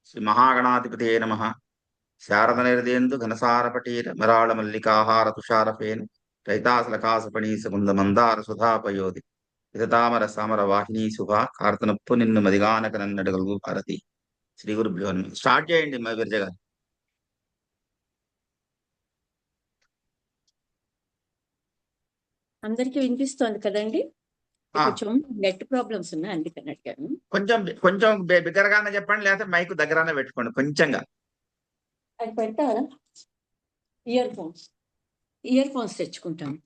శ్రీ మహాగణాధిపతే నమ. శారద నిర్దేందు ఘనసారపటీర మరాళ మల్లికాహార తుషారఫేన్ రైతాసలకాసపణీ సుకుంద మందార సుధాపయోధి ఇదతామర సమర వాహిని శుభ కార్తనప్పు నిన్ను మదిగానక నన్నడగలుగు భారతి. శ్రీ గురుభ్యో నమః. స్టార్ట్ చేయండి మా విరజ గారు. అందరికి వినిపిస్తోంది కదండి? కొంచెం నెట్ ప్రాబ్లమ్స్ ఉన్నాయి, అందుకని అడిగాను. కొంచెం కొంచెం బిగ్గరగానే చెప్పండి, లేకపోతే మైక్ దగ్గరనే పెట్టుకోండి కొంచెంగా. అది పెడతారా? ఇయర్ ఫోన్స్ తెచ్చుకుంటాను.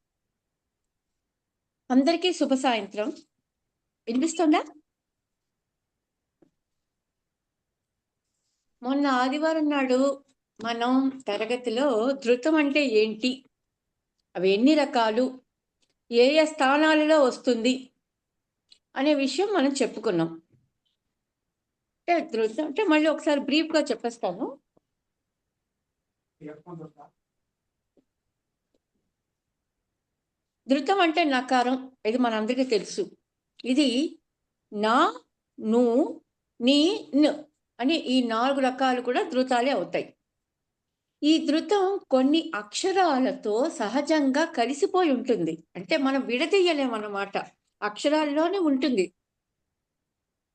అందరికీ శుభ సాయంత్రం. వినిపిస్తుందా? మొన్న ఆదివారం నాడు మనం తరగతిలో ధృతం అంటే ఏంటి, అవి ఎన్ని రకాలు, ఏ ఏ స్థానాలలో వస్తుంది అనే విషయం మనం చెప్పుకున్నాం. అంటే ధృతం అంటే మళ్ళీ ఒకసారి బ్రీఫ్గా చెప్పేస్తాను. ధృతం అంటే నకారం, ఇది మనందరికీ తెలుసు. ఇది నా, ను, నీ, న్ అని ఈ 4 రకాలు కూడా ధృతాలే అవుతాయి. ఈ ధృతం కొన్ని అక్షరాలతో సహజంగా కలిసిపోయి ఉంటుంది, అంటే మనం విడదీయలేమన్నమాట, అక్షరాల్లోనే ఉంటుంది.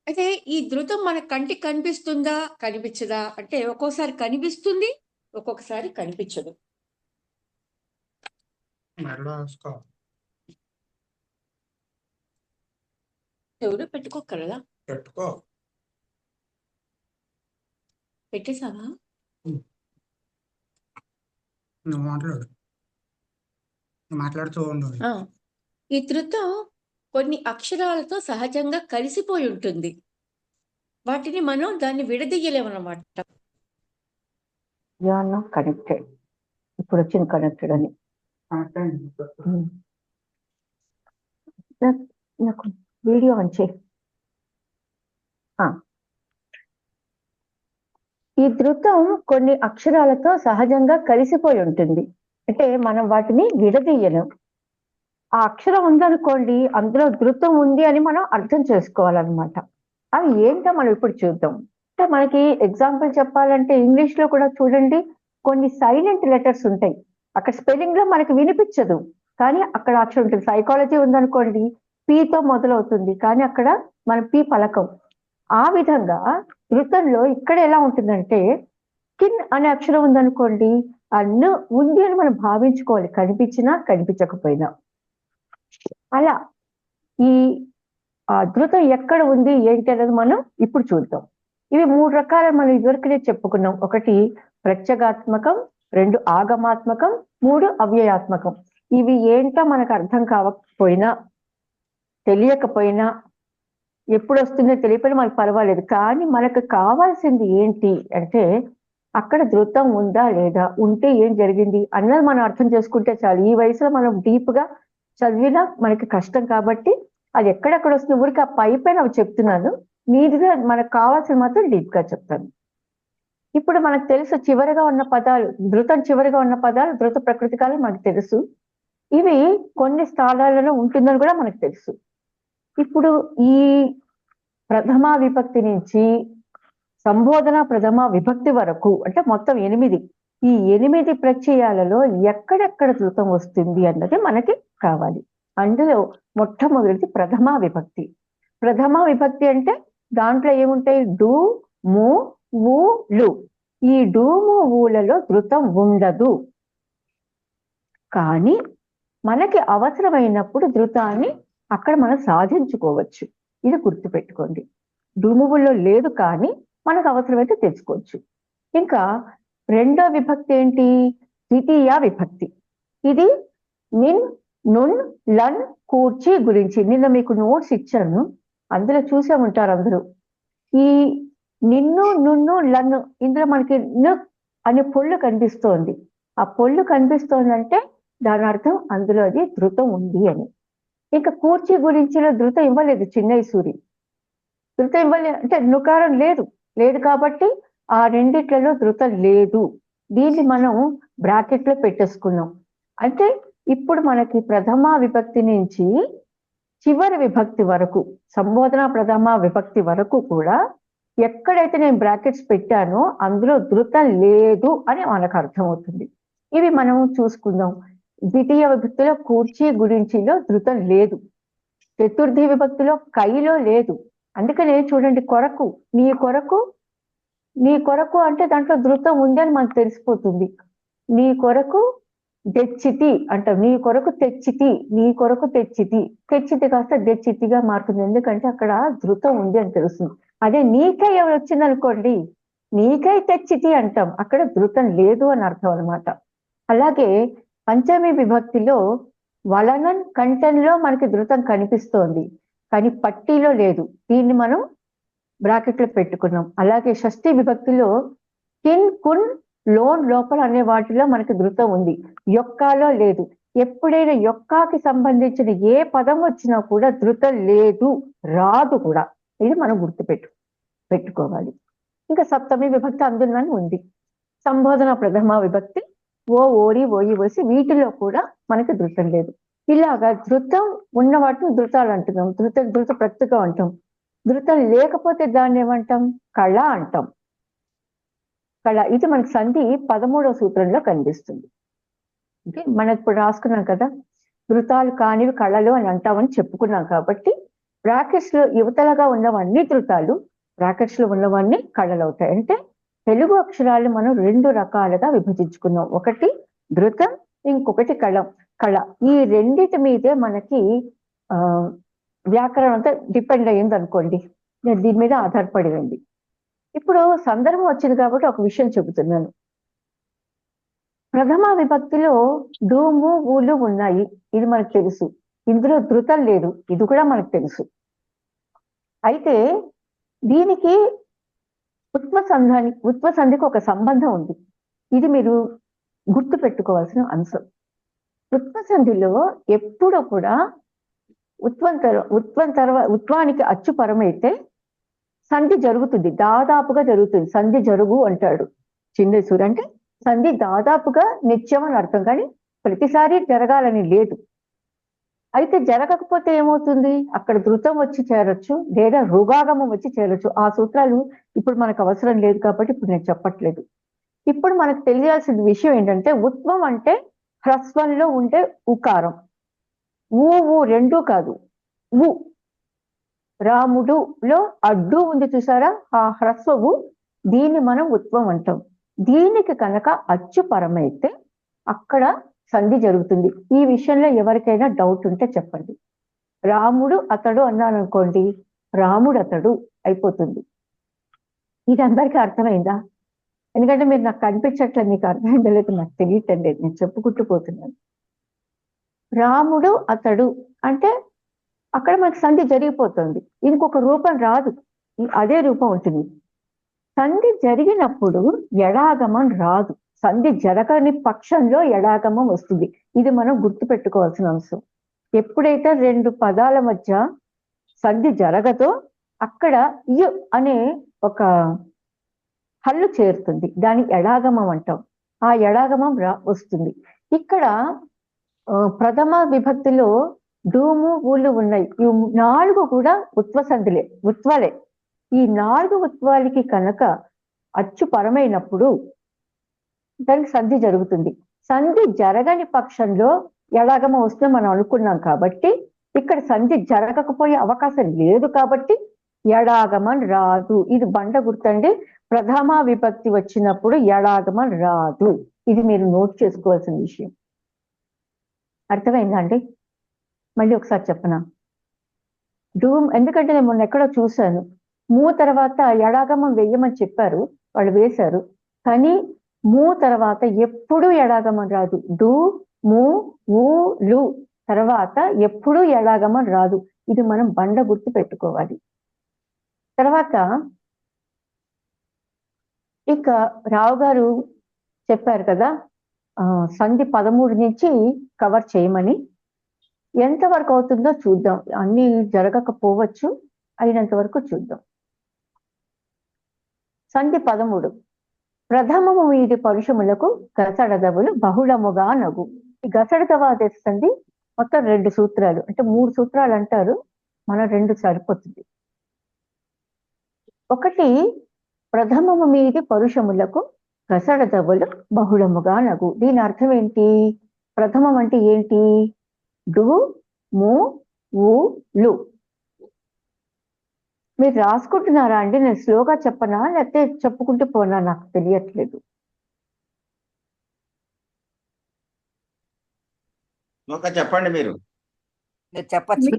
అయితే ఈ ధృతం మన కంటికి కనిపిస్తుందా కనిపించదా అంటే ఒక్కోసారి కనిపిస్తుంది, ఒక్కొక్కసారి కనిపించదు. ఎవరు పెట్టుకోగలరా? పెట్టేసావా? ఈ ధృతం కొన్ని అక్షరాలతో సహజంగా కలిసిపోయి ఉంటుంది, వాటిని మనం దాన్ని విడదీయలేమన్నమాట. కనెక్టెడ్, ఇప్పుడు వచ్చింది కనెక్టెడ్ అని. నాకు వీడియో ఆన్ చేయి. ఈ ధృతం కొన్ని అక్షరాలతో సహజంగా కలిసిపోయి ఉంటుంది, అంటే మనం వాటిని విడదీయలేం. ఆ అక్షరం ఉందనుకోండి, అందులో ధృతం ఉంది అని మనం అర్థం చేసుకోవాలన్నమాట. అవి ఏంటో మనం ఇప్పుడు చూద్దాం. అంటే మనకి ఎగ్జాంపుల్ చెప్పాలంటే ఇంగ్లీష్ లో కూడా చూడండి, కొన్ని సైలెంట్ లెటర్స్ ఉంటాయి. అక్కడ స్పెల్లింగ్ లో మనకి వినిపించదు, కానీ అక్కడ అక్షరం ఉంటుంది. సైకాలజీ ఉందనుకోండి, పీతో మొదలవుతుంది, కానీ అక్కడ మనం పీ పలకం. ఆ విధంగా ధృతంలో ఇక్కడ ఎలా ఉంటుందంటే, కిన్ అనే అక్షరం ఉందనుకోండి, అన్ను ఉంది అని మనం భావించుకోవాలి, కనిపించినా కనిపించకపోయినా. అలా ఈ ధృతం ఎక్కడ ఉంది ఏంటి అనేది మనం ఇప్పుడు చూద్దాం. ఇవి 3 రకాలు మనం ఇదివరకునే చెప్పుకున్నాం. ఒకటి ప్రత్యేగాత్మకం, 2 ఆగమాత్మకం, 3 అవ్యయాత్మకం. ఇవి ఏంటో మనకు అర్థం కావకపోయినా తెలియకపోయినా, ఎప్పుడు వస్తుందో తెలియకపోయినా మనకు పర్వాలేదు, కానీ మనకు కావాల్సింది ఏంటి అంటే అక్కడ ధృతం ఉందా లేదా, ఉంటే ఏం జరిగింది అన్నది మనం అర్థం చేసుకుంటే చాలు. ఈ వయసులో మనం డీప్ గా చదివినా మనకి కష్టం, కాబట్టి అది ఎక్కడెక్కడ వస్తుంది ఊరికి ఆ పైన అవి చెప్తున్నాను. నీట్గా మనకు కావాల్సిన మాత్రం డీప్ గా చెప్తాను. ఇప్పుడు మనకు తెలుసు చివరిగా ఉన్న పదాలు, ధృతం చివరిగా ఉన్న పదాలు ధృత ప్రకృతికాలు మనకు తెలుసు. ఇవి కొన్ని స్థానాలలో ఉంటుందని కూడా మనకు తెలుసు. ఇప్పుడు ఈ ప్రథమా విభక్తి నుంచి సంబోధన ప్రథమా విభక్తి వరకు, అంటే మొత్తం 8, ఈ 8 ప్రత్యయాలలో ఎక్కడెక్కడ ధృతం వస్తుంది అన్నది మనకి కావాలి. అందులో మొట్టమొదటిది ప్రథమా విభక్తి. ప్రథమా విభక్తి అంటే దాంట్లో ఏముంటాయి? డు, ము, వు, లు. ఈ డు, ము, వులలో ధృతం ఉండదు, కానీ మనకి అవసరమైనప్పుడు ధృతాన్ని అక్కడ మనం సాధించుకోవచ్చు. ఇది గుర్తుపెట్టుకోండి. డుమువుల్లో లేదు, కానీ మనకు అవసరమైతే తెచ్చుకోవచ్చు. ఇంకా రెండో విభక్తి ఏంటి? ద్వితీయ విభక్తి. ఇది నిన్, నున్, లన్, కూర్చి గురించి నిన్న మీకు నోట్స్ ఇచ్చాను, అందులో చూసే ఉంటారు అందరూ. ఈ నిన్ను, నున్ను, లన్ను, ఇందులో మనకి ను అనే పొళ్ళు కనిపిస్తోంది. ఆ పొళ్ళు కనిపిస్తోందంటే దాని అర్థం అందులో అది ధృతం ఉంది అని. ఇంకా కూర్చి గురించిలో ధృతం ఇవ్వలేదు, చిన్నయ్య సూరి ధృతం ఇవ్వలేదు, అంటే నుకారం లేదు కాబట్టి ఆ రెండిట్లలో ధృతం లేదు. దీన్ని మనం బ్రాకెట్ లో పెట్టేసుకున్నాం. అంటే ఇప్పుడు మనకి ప్రథమా విభక్తి నుంచి చివరి విభక్తి వరకు, సంబోధన ప్రథమా విభక్తి వరకు కూడా ఎక్కడైతే నేను బ్రాకెట్స్ పెట్టానో అందులో ధృతం లేదు అని మనకు అర్థమవుతుంది. ఇవి మనం చూసుకుందాం. ద్వితీయ విభక్తిలో కూర్చి గురించిలో ధృతం లేదు. చతుర్థి విభక్తిలో కైలో లేదు. అందుకనే చూడండి, కొరకు, నీ కొరకు, నీ కొరకు అంటే దాంట్లో ధృతం ఉంది అని మనకు తెలిసిపోతుంది. నీ కొరకు తెచ్చితి అంటాం, నీ కొరకు తెచ్చితి, నీ కొరకు తెచ్చితి, తెచ్చితి కాస్త తెచ్చితిగా మారుతుంది, ఎందుకంటే అక్కడ ధృతం ఉంది అని తెలుస్తుంది. అదే నీకై ఎవరు వచ్చింది అనుకోండి, నీకై తెచ్చితి అంటాం, అక్కడ ధృతం లేదు అని అర్థం అనమాట. అలాగే పంచమి విభక్తిలో వలనన్ కంటెన్లో మనకి ధృతం కనిపిస్తోంది, కానీ పట్టీలో లేదు. దీన్ని మనం బ్రాకెట్లో పెట్టుకున్నాం. అలాగే షష్ఠి విభక్తిలో కిన్, కున్, లోన్, లోపల అనే వాటిలో మనకి ధృతం ఉంది, యొక్కాలో లేదు. ఎప్పుడైనా యొక్కాకి సంబంధించిన ఏ పదం వచ్చినా కూడా ధృతం లేదు, రాదు కూడా. ఇది మనం పెట్టుకోవాలి. ఇంకా సప్తమి విభక్తి అందులోనే ఉంది. సంబోధన ప్రథమ విభక్తి ఓ, ఓరి, ఓయి, ఓసి, వీటిలో కూడా మనకి ధృతం లేదు. ఇలాగా ధృతం ఉన్న వాటిని ధృతాలు అంటున్నాం, ధృత ప్రత్యేకం అంటాం. ధృతం లేకపోతే దాన్ని ఏమంటాం? కళ అంటాం. కళ, ఇది మనకి సంధి 13వ సూత్రంలో కనిపిస్తుంది. ఓకే, మనం ఇప్పుడు రాసుకున్నాం కదా, ధృతాలు కానివి కళలు అని అంటామని చెప్పుకున్నాం. కాబట్టి బ్రాకెట్స్ లో యువతలుగా ఉన్నవన్నీ ధృతాలు, బ్రాకెట్స్ లో ఉన్నవన్నీ కళలు అవుతాయి. అంటే తెలుగు అక్షరాలు మనం 2 రకాలుగా విభజించుకున్నాం. ఒకటి ధృతం, ఇంకొకటి కళ. ఈ రెండిటి మీదే మనకి వ్యాకరణం అంతా డిపెండ్ అయ్యింది అనుకోండి, దీని మీద ఆధారపడి ఉంది. ఇప్పుడు సందర్భం వచ్చింది కాబట్టి ఒక విషయం చెబుతున్నాను. ప్రథమ విభక్తిలో డూము, ఊలు ఉన్నాయి, ఇది మనకు తెలుసు. ఇందులో ధృతం లేదు, ఇది కూడా మనకు తెలుసు. అయితే దీనికి ఉత్వసంధికి ఒక సంబంధం ఉంది. ఇది మీరు గుర్తు పెట్టుకోవాల్సిన అంశం. ఉత్వసంధిలో ఎప్పుడూ కూడా ఉత్వానికి అచ్చు పరమైతే సంధి జరుగుతుంది, దాదాపుగా జరుగుతుంది. సంధి జరుగు అంటాడు చిన్నేశ్వరు, అంటే సంధి దాదాపుగా నిత్యం అని అర్థం, కానీ ప్రతిసారి జరగాలని లేదు. అయితే జరగకపోతే ఏమవుతుంది? అక్కడ ధృతం వచ్చి చేరొచ్చు, లేదా రుగాగమం వచ్చి చేరొచ్చు. ఆ సూత్రాలు ఇప్పుడు మనకు అవసరం లేదు కాబట్టి ఇప్పుడు నేను చెప్పట్లేదు. ఇప్పుడు మనకు తెలియాల్సిన విషయం ఏంటంటే, ఉత్వం అంటే హ్రస్వంలో ఉండే ఉకారం. ఊ రెండూ కాదు, ఊ. రాముడులో అడ్డు ఉంది చూసారా, ఆ హ్రస్వము, దీన్ని మనం ఉత్వం అంటాం. దీనికి కనుక అచ్చు పరమైతే అక్కడ సంధి జరుగుతుంది. ఈ విషయంలో ఎవరికైనా డౌట్ ఉంటే చెప్పండి. రాముడు అతడు అన్నాను అనుకోండి, రాముడు అతడు అయిపోతుంది. ఇది అందరికీ అర్థమైందా? ఎందుకంటే మీరు నాకు కనిపించట్లేదు, మీకు అర్థమైందో లేదు నాకు తెలియటం లేదు, నేను చెప్పుకుంటూ పోతున్నాను. రాముడు అతడు అంటే అక్కడ మనకి సంధి జరిగిపోతుంది, ఇంకొక రూపం రాదు, అదే రూపం ఉంటుంది. సంధి జరిగినప్పుడు ఎడాగమం రాదు, సంధి జరగని పక్షంలో ఎడాగమం వస్తుంది. ఇది మనం గుర్తుపెట్టుకోవాల్సిన అంశం. ఎప్పుడైతే 2 పదాల మధ్య సంధి జరగదో అక్కడ యు అనే ఒక హల్లు చేరుతుంది, దాని ఎడాగమం అంటాం. ఆ ఎడాగమం వస్తుంది. ఇక్కడ ప్రథమ విభక్తిలో డూము, ఊళ్ళు ఉన్నాయి. ఈ 4 కూడా ఉత్వలే. ఈ 4 ఉత్వాలకి కనుక అచ్చు పరమైనప్పుడు దానికి సంధి జరుగుతుంది. సంధి జరగని పక్షంలో ఎడాగమం వస్తుందని మనం అనుకున్నాం కాబట్టి ఇక్కడ సంధి జరగకపోయే అవకాశం లేదు కాబట్టి ఎడాగమం రాదు. ఇది బండ గుర్తండి. ప్రథమ విభక్తి వచ్చినప్పుడు ఎడాగమం రాదు. ఇది మీరు నోట్ చేసుకోవాల్సిన విషయం. అర్థమైందా అండి? మళ్ళీ ఒకసారి చెప్పనా? ఎందుకంటే నేను మొన్న ఎక్కడో చూశాను, మూ తర్వాత ఎడాగమం వేయమని చెప్పారు, వాళ్ళు వేశారు, కానీ మూ తర్వాత ఎప్పుడూ ఎడాగమం రాదు. డు, ము, ఊ, లు తర్వాత ఎప్పుడూ ఎడాగమం రాదు. ఇది మనం బండ గుర్తు పెట్టుకోవాలి. తర్వాత ఇక రావు గారు చెప్పారు కదా, సంధి 13 నుంచి కవర్ చేయమని. ఎంతవరకు అవుతుందో చూద్దాం, అన్ని జరగకపోవచ్చు, అయినంత వరకు చూద్దాం. సంధి 13. ప్రథమము వీడి పరుషములకు గసడదవులు బహుళముగా నగు. ఈ గసడదవాదే సంధి మొత్తం 2 సూత్రాలు, అంటే 3 సూత్రాలు అంటారు, మన 2 సరిపోతుంది. ఒకటి ప్రథమము మీది పరుషములకు గసడదవులు బహుళముగా నగు. దీని అర్థం ఏంటి? ప్రథమం అంటే ఏంటి? డు, ము, ఊ, లు. మీరు రాసుకుంటున్నారా అండి? నేను స్లోగా చెప్పనా లేకపోతే చెప్పుకుంటూ పోనా? నాకు తెలియట్లేదు. ఒక చెప్పండి మీరు. మీరు చెప్పచ్చు.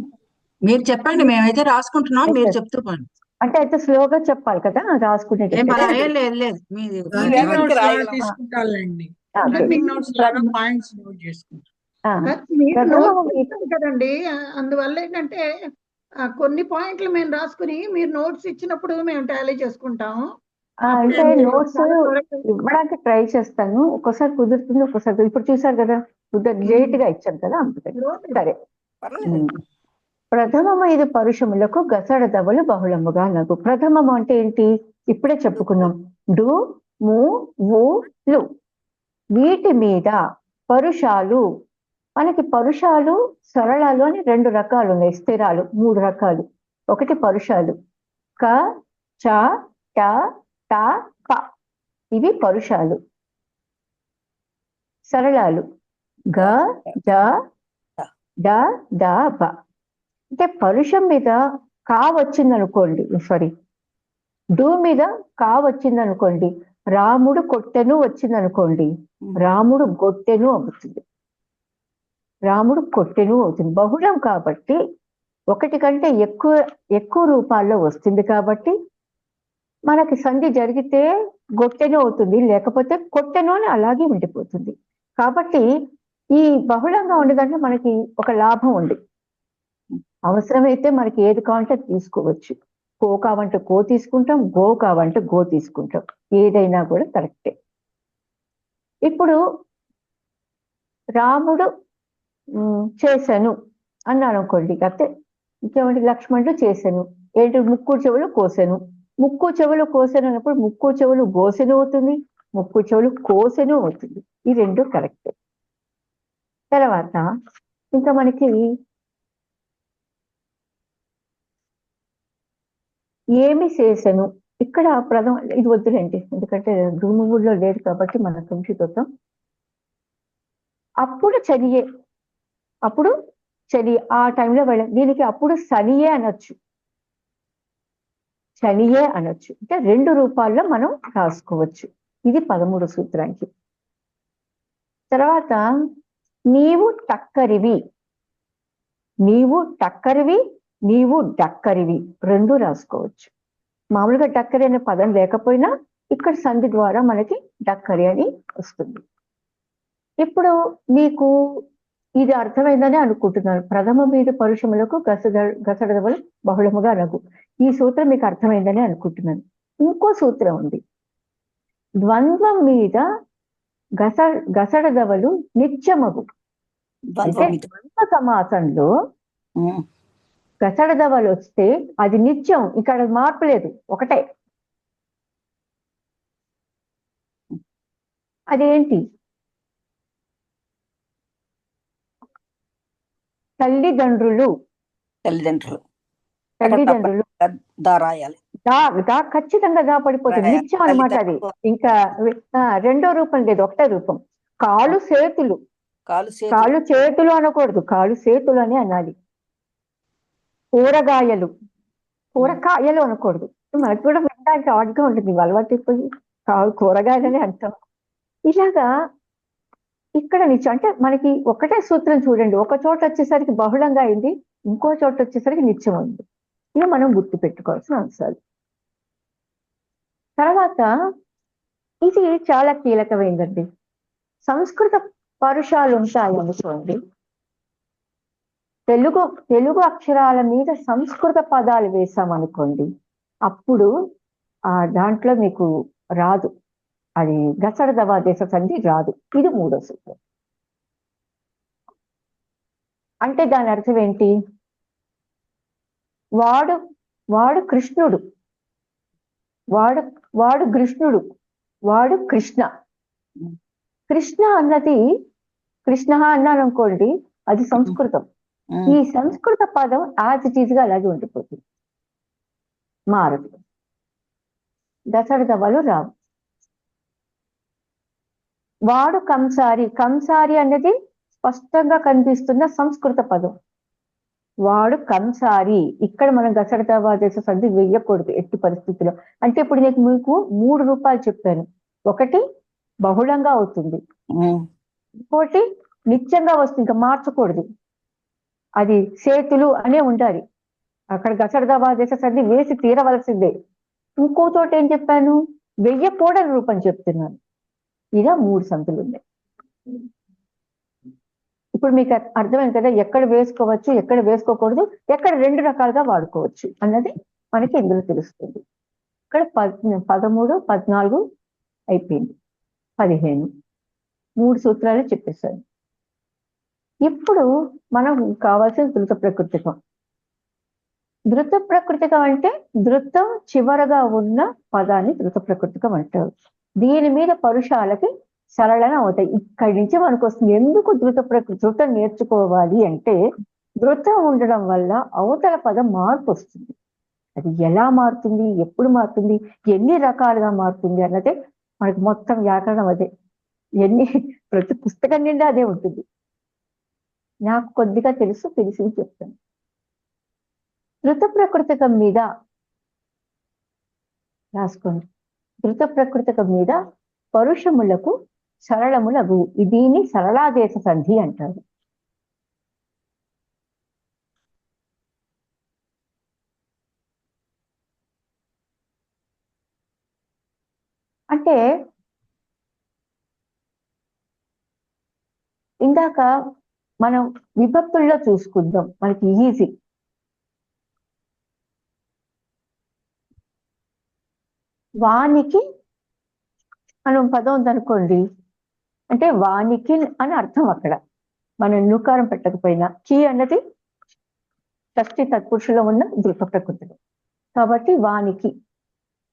మీరు చెప్పండి, మేమైతే రాసుకుంటున్నాం, మీరు చెప్తూ పోండి. అంటే అయితే స్లోగా చెప్పాలి కదా ఏం రాసుకునేటప్పుడు. లేదు మీది రన్నింగ్ notes notes లాగా రాయగలం. తీసుకుంటారులేండి. ఓకే. రన్నింగ్ నోట్స్ లాగా పాయింట్స్ నోట్ చేసుకుంటాం. మీరు ప్రథమము నోట్స్ మీది ఇచ్చారు కదండి, అందువల్ల ఏంటంటే కొన్ని పాయింట్లు మేము రాసుకుని మీరు నోట్స్ ఇచ్చినప్పుడు మేము టాలీ చేసుకుంటాము. అంటే అప్పుడు నోట్స్ చాలా త్వరగా ఇవ్వడానికి ట్రై చేస్తాను. ఒక్కోసారి కుదురుతుంది, ఒక్కోసారి ఇప్పుడు చూసారు కదా లేట్ గా ఇచ్చాను కదా అందుకని. సరే. పర్వాలేదు. ప్రథమము ఇది పరుషములకు గసడదవలు బహుళముగా నగు. ప్రథమము అంటే ఏంటి? ఇప్పుడే చెప్పుకున్నాం. డు, ము, వు, లు. వీటి మీద పరుషాలు, మనకి పరుషాలు సరళాలు అని 2 రకాలు ఉన్నాయి. స్థిరాలు 3 రకాలు. ఒకటి పరుషాలు క, చ, ట, ట, ప. ఇవి పరుషాలు. సరళాలు గ, జ, డ, ద, బ. అంటే పరుషం మీద కా వచ్చిందనుకోండి, సారీ డు మీద కా వచ్చిందనుకోండి, రాముడు కొట్టెను వచ్చిందనుకోండి, రాముడు గొట్టెను అవుతుంది. రాముడు కొట్టెను అవుతుంది. బహుళం కాబట్టి ఒకటి కంటే ఎక్కువ రూపాల్లో వస్తుంది కాబట్టి మనకి సంధి జరిగితే గొట్టెను అవుతుంది, లేకపోతే కొట్టెను అని అలాగే ఉండిపోతుంది. కాబట్టి ఈ బహుళంగా ఉండదంటే మనకి ఒక లాభం ఉంది. అవసరమైతే మనకి ఏది కావాలంటే తీసుకోవచ్చు. కో కావంటే కో తీసుకుంటాం, గో కావంటే గో తీసుకుంటాం. ఏదైనా కూడా కరెక్టే. ఇప్పుడు రాముడు చేశాను అన్నాను అనుకోండి, కాకపోతే ఇంకేమంటే లక్ష్మణుడు చేశాను ఏంటి? ముక్కు చెవులు కోసెను. ముక్కు చెవులు కోసెను అన్నప్పుడు ముక్కు చెవులు గోసెను అవుతుంది, ముక్కు చెవులు కోసెను అవుతుంది. ఈ 2 కరెక్టే. తర్వాత ఇంకా మనకి ఏమి చేశాను, ఇక్కడ ఇది వద్దులేండి ఎందుకంటే దుర్ముగుల్లో లేదు కాబట్టి మన సంక్షిప్తం. అప్పుడు చనియే, అప్పుడు చలి ఆ టైంలో దీనికి అప్పుడు శనియే అనొచ్చు, శనియే అనొచ్చు. అంటే 2 రూపాల్లో మనం రాసుకోవచ్చు. ఇది 13 సూత్రానికి. తర్వాత నీవు టక్కరివి, నీవు టక్కరివి, నీవు డక్కరివి 2 రాసుకోవచ్చు. మామూలుగా డక్కరి అనే పదం లేకపోయినా ఇక్కడ సంధి ద్వారా మనకి డక్కరి అని వస్తుంది. ఇప్పుడు మీకు ఇది అర్థమైందని అనుకుంటున్నాను. ప్రథమ మీద పరుషములకు గసడదవలు బహుళముగా నగు. ఈ సూత్రం మీకు అర్థమైందని అనుకుంటున్నాను. ఇంకో సూత్రం ఉంది. ద్వంద్వం మీద గసడదవలు నిత్యమగు. అంటే ద్వంద్వ సమాసంలో గసడదవలు వస్తే అది నిత్యం, ఇక్కడ మార్పు లేదు, ఒకటే. అదేంటి? తల్లిదండ్రులు, తల్లిదండ్రులు రాయాలి. ఖచ్చితంగా దా పడిపోతుంది. నిత్యం అనమాట అది. ఇంకా 2వ రూపం లేదు, ఒకటే రూపం. కాలు చేతులు, కాలు చేతులు అనకూడదు, కాలు చేతులు అని అనాలి. కూరగాయలు, కూరకాయలు అనకూడదు. మనకు కూడా వినడానికి ఆడ్గా ఉంటుంది, అలవాటు అయిపోయి కూరగాయలని అంటాం. ఇలాగా ఇక్కడ నిత్యం అంటే మనకి ఒకటే సూత్రం చూడండి. ఒక చోట వచ్చేసరికి బహుళంగా అయింది, ఇంకో చోట వచ్చేసరికి నిత్యం ఉంది. ఇవి మనం గుర్తు పెట్టుకోవాల్సిన అంశాలు. తర్వాత ఇది చాలా కీలకమైందండి. సంస్కృత పరుషాలు ఉంటాయి అనుకోండి, తెలుగు అక్షరాల మీద సంస్కృత పదాలు వేసామనుకోండి, అప్పుడు దాంట్లో మీకు రాదు, అది గసడదవ దేశ సంధి రాదు. ఇది 3వ సూత్రం. అంటే దాని అర్థం ఏంటి? వాడు కృష్ణుడు, వాడు కృష్ణుడు, వాడు కృష్ణ. కృష్ణ అన్నది కృష్ణ అన్నాను అనుకోండి, అది సంస్కృతం. ఈ సంస్కృత పదం యాజ్ ఇట్ ఈజ్ గా అలాగే ఉండిపోతుంది, మారదు. గసడదవాలు రావు. వాడు కంసారి. కంసారి అనేది స్పష్టంగా కనిపిస్తున్న సంస్కృత పదం. వాడు కంసారి. ఇక్కడ మనం గసడదవా దేశ సంధి వెయ్యకూడదు ఎట్టి పరిస్థితిలో. అంటే ఇప్పుడు నేను మీకు 3 రూపాయలు చెప్పాను. ఒకటి బహుళంగా అవుతుంది, ఇంకోటి నిత్యంగా వస్తుంది, ఇంకా మార్చకూడదు. అది సేతులు అనే ఉండాలి. అక్కడ గసడదవా దేశ సంధి వేసి తీరవలసిందే. ఇంకో చోట ఏం చెప్పాను, వెయ్యకూడని రూపం చెప్తున్నాను. ఇలా 3 సంతులు ఉన్నాయి. ఇప్పుడు మీకు అర్థమైంది కదా, ఎక్కడ వేసుకోవచ్చు, ఎక్కడ వేసుకోకూడదు, ఎక్కడ 2 రకాలుగా వాడుకోవచ్చు అన్నది మనకి ఇందులో తెలుస్తుంది. ఇక్కడ 13, 14 అయిపోయింది, 15 3 సూత్రాలు చెప్పేశాను. ఇప్పుడు మనం కావాల్సిన ధృత ప్రకృతికం. ధృత ప్రకృతికం అంటే ధృతం చివరగా ఉన్న పదాన్ని ధృత ప్రకృతికం అంటారు. దీని మీద పరుషాలకి సరళన అవుతాయి. ఇక్కడి నుంచి మనకు వస్తుంది. ఎందుకు ధృతం నేర్చుకోవాలి అంటే, ధృతం ఉండడం వల్ల అవతల పదం మార్పు వస్తుంది. అది ఎలా మారుతుంది, ఎప్పుడు మారుతుంది, ఎన్ని రకాలుగా మారుతుంది అన్నదే మనకు మొత్తం వ్యాకరణం. అదే ప్రతి పుస్తకం నిండా అదే ఉంటుంది. నాకు కొద్దిగా తెలిసింది చెప్తాను. ధృత ప్రకృతికం మీద రాసుకోండి. ధృత ప్రకృతికం మీద పరుషములకు సరళములగు. దీన్ని సరళాదేశ సంధి అంటారు. అంటే ఇందాక మనం విభక్తుల్లో చూసుకుందాం, మనకి ఈజీ. వానికి మనం పదం ఉందనుకోండి, అంటే వానికి అని అర్థం. అక్కడ మనం నుకారం పెట్టకపోయినా కి అన్నది షష్ఠి తత్పురుషులో ఉన్న ధృత ప్రకృతిలో, కాబట్టి వానికి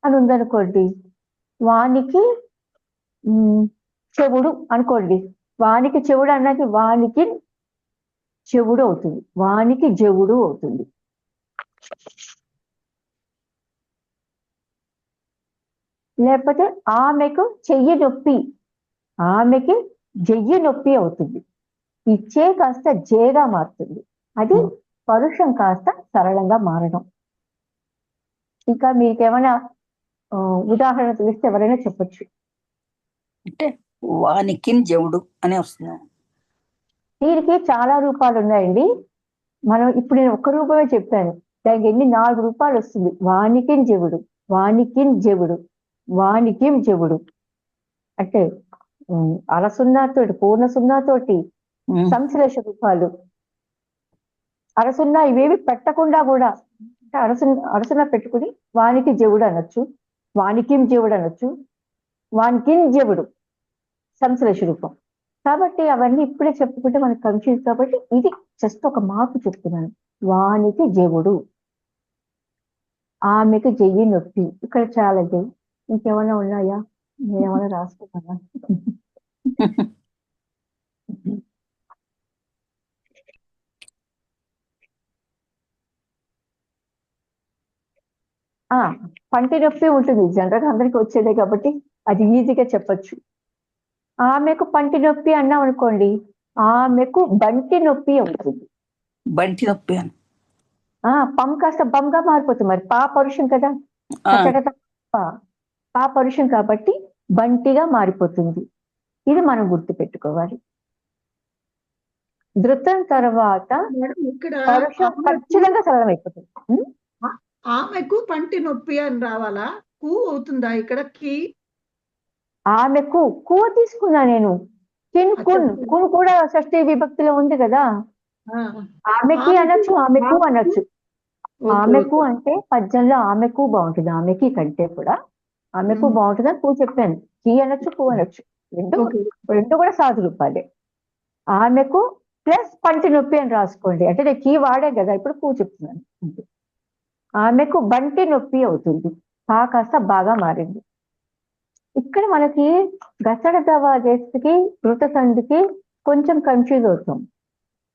అని ఉందనుకోండి. వానికి చెవుడు అనుకోండి, వానికి చెవుడు అన్నది వానికి చెవుడు అవుతుంది, వానికి జవుడు అవుతుంది. లేకపోతే ఆమెకు చెయ్యి నొప్పి, ఆమెకి జయ్యి నొప్పి అవుతుంది. ఇచ్చే కాస్త జేగా మారుతుంది. అది పరుషం కాస్త సరళంగా మారడం. ఇంకా మీకేమైనా ఉదాహరణ తెలిస్తే ఎవరైనా చెప్పొచ్చు. అంటే వానికి జవుడు అనే వస్తుంది. దీనికి చాలా రూపాలు ఉన్నాయండి. మనం ఇప్పుడు నేను 1 రూపమే చెప్పాను, దానికి ఎన్ని 4 రూపాలు వస్తుంది. వానికి జవుడు, వానికి జవుడు, వానికి జవుడు. అంటే అరసున్నాతోటి, పూర్ణ సున్నాతోటి సంశ్లేష రూపాలు. అరసున్నా ఇవేవి పెట్టకుండా కూడా, అంటే అరసున్నా పెట్టుకుని వానికి జవుడు అనొచ్చు, వానికి జవుడు అనొచ్చు, వానికి జవుడు సంశ్లేష రూపం. కాబట్టి అవన్నీ ఇప్పుడే చెప్పుకుంటే మనకు కన్ఫ్యూజ్. కాబట్టి ఇది జస్ట్ ఒక మార్పు చెప్తున్నాను. వానికి జవుడు, ఆమెకు జయ్యి నొప్పి. ఇక్కడ చాలా జై. ఇంకేమైనా ఉన్నాయా? నేనేమైనా రాసుకున్నానా? పంటి నొప్పి ఉంటుంది, జనరల్గా అందరికి వచ్చేదే కాబట్టి అది ఈజీగా చెప్పచ్చు. ఆమెకు పంటి నొప్పి అన్నాం అనుకోండి, ఆమెకు బంటి నొప్పి అవుతుంది. బంటి నొప్పి అని పం కాస్త బంగా మారిపోతుంది. మరి పా పరుషం కదా, పా పరుషం కాబట్టి బంటిగా మారిపోతుంది. ఇది మనం గుర్తు పెట్టుకోవాలి. ధృతం తర్వాత ఇక్కడ పరుషం ఖచ్చితంగా సరళమైపోతుంది. ఆమెకు పంటి నొప్పి అని రావాలా? కు అవుతుందా ఇక్కడ? కి ఆమెకు కు తీసుకున్నా నేను. కున్ కూడా షష్ఠీ విభక్తిలో ఉంది కదా. ఆమెకి అనొచ్చు, ఆమెకు అనొచ్చు. ఆమెకు అంటే పద్యంలో ఆమెకు బాగుంటుంది, ఆమెకి కంటే కూడా ఆమెకు బాగుంటుంది అని కు చెప్పాను. కి అనొచ్చు, కు అనొచ్చు, రెండు కూడా సాధు రూపాలే. ఆమెకు ప్లస్ పంటి నొప్పి అని రాసుకోండి. అంటే నేను కీ వాడే కదా, ఇప్పుడు కు చెప్తున్నాను. ఆమెకు బంటి నొప్పి అవుతుంది. పా కాస్త బాగా మారింది. ఇక్కడ మనకి గసడదవా దేశకి ధృత సంధికి కొంచెం కన్ఫ్యూజ్ అవుతాం.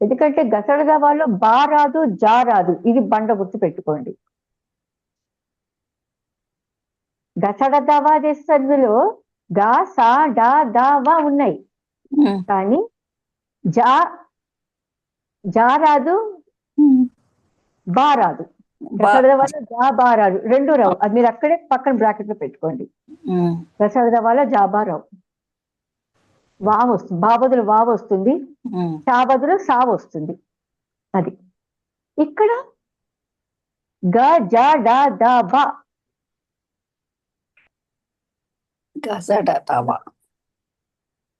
ఎందుకంటే గసడదవాలో బా రాదు, జా రాదు. ఇది బండ గుర్తు పెట్టుకోండి. గసడ దవా దేశ సంధిలో గా సా డా దా వా ఉన్నాయి, ఉమ్, కానీ జా జా రాదు, ఉమ్. బా రాదు. బా గసడ దవాలో జా బా రాదు, రెండు రావు. అది మీరు అక్కడే పక్కన బ్రాకెట్ లో పెట్టుకోండి. ఉమ్, గసడ దవాలో జా బా రావు. వా వస్తుంది, బా బదులు వా వస్తుంది, ఉమ్. చా బదులు సా వస్తుంది. అది ఇక్కడ గ జ డ ద బ. గసడ తవా.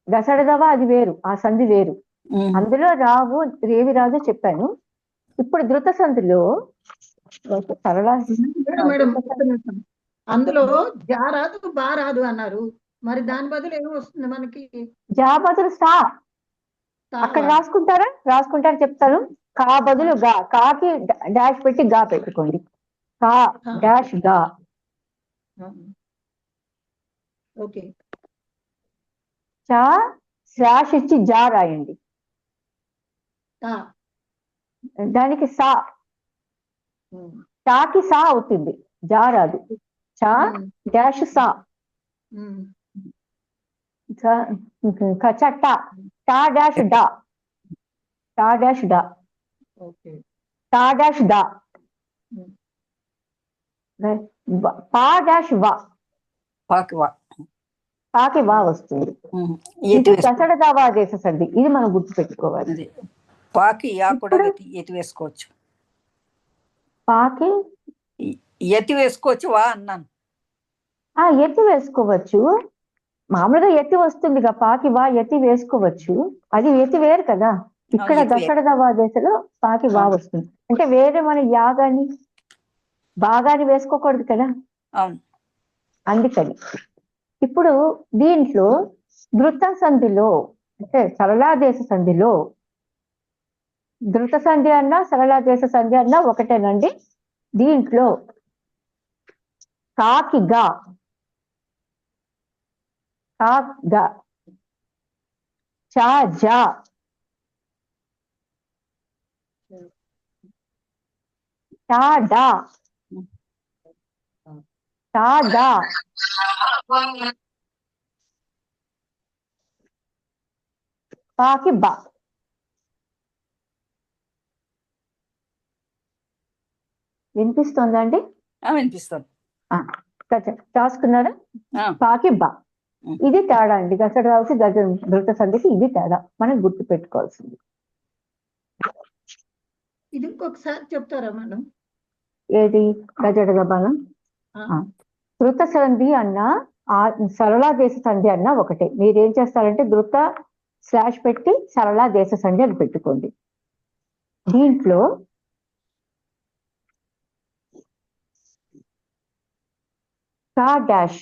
గసడ దవ అది వేరు, ఆ సంధి వేరు. ఉమ్, అందులో రావు, ఏవి రాదో చెప్పాను. ఇప్పుడు ధృత సంధిలో సరళ మేడం ఒక్క నిమిషం. అందులో జా రాదు బా రాదు అన్నారు, మరి దాని బదులు ఏమి వస్తుంది మనకి? జా బదులు సా. తా అక్కడ వా. రాసుకుంటారు చెప్తాను. కా బదులు గా, కాకి డాష్ పెట్టి గా పెట్టుకోండి. కా డాష్ గా. ఓకే. చా స్లాష్ ఇచ్చి జా రాయండి. తా. దానికి సా, చాకి సా అవుతుంది, జా రాదు. చా డాష్ సా. కచ టా, టా డాష్ డా, టా డాష్ డా, ఓకే. టా డాష్ దా, పా డాష్ వా. పాకి వా. పాకి వా వస్తుంది. ఉమ్. ఇది ఎతి వేసుకో. గసడ దవా దేశ సంధి, ఇది మనం గుర్తుపెట్టుకోవాలి. అది పాకి యా కూడా ఇప్పుడు ఎతి వేసుకోవచ్చు. పాకి ఎతి వేసుకోవచ్చు వా అన్నాను. ఎత్తి వేసుకోవచ్చు, మామూలుగా ఎత్తి వస్తుంది, పాకి వా ఎత్తి వేసుకోవచ్చు. అది ఎత్తి వేరు కదా. ఇక్కడ ఎత్తి వేరు. గసడ దవా దేశలో పాకి వా అవును. వస్తుంది. అంటే వేరే మన యాగాని బాగాని వేసుకోకూడదు కదా, అవును. అందుకని. ఇప్పుడు దీంట్లో ధృత సంధిలో, అంటే సరళాదేశ సంధిలో, ధృత సంధి అన్నా సరళాదేశ సంధి అన్నా ఒకటేనండి. దీంట్లో కాకి గా, కా గా, చా జా, టా డా, టా దా, పాకి బా. వినిపిస్తుందండి? వినిపిస్తుంది. రాసుకున్నారా? పాకి బా. ఇది తేడా అండి, గసడ రావుకి ధృత సంధికి ఇది తేడా, మనం గుర్తు పెట్టుకోవాల్సింది. ఇది ఇంకొకసారి చెప్తారా మేడం? ఏది గజడ దబానం? ధృత సంధి అన్నా సరళాదేశ సంధి అన్నా ఒకటే. మీరేం చేస్తారంటే ధృత స్లాష్ పెట్టి సరళాదేశ సంధి అని పెట్టుకోండి. దీంట్లో కా డాష్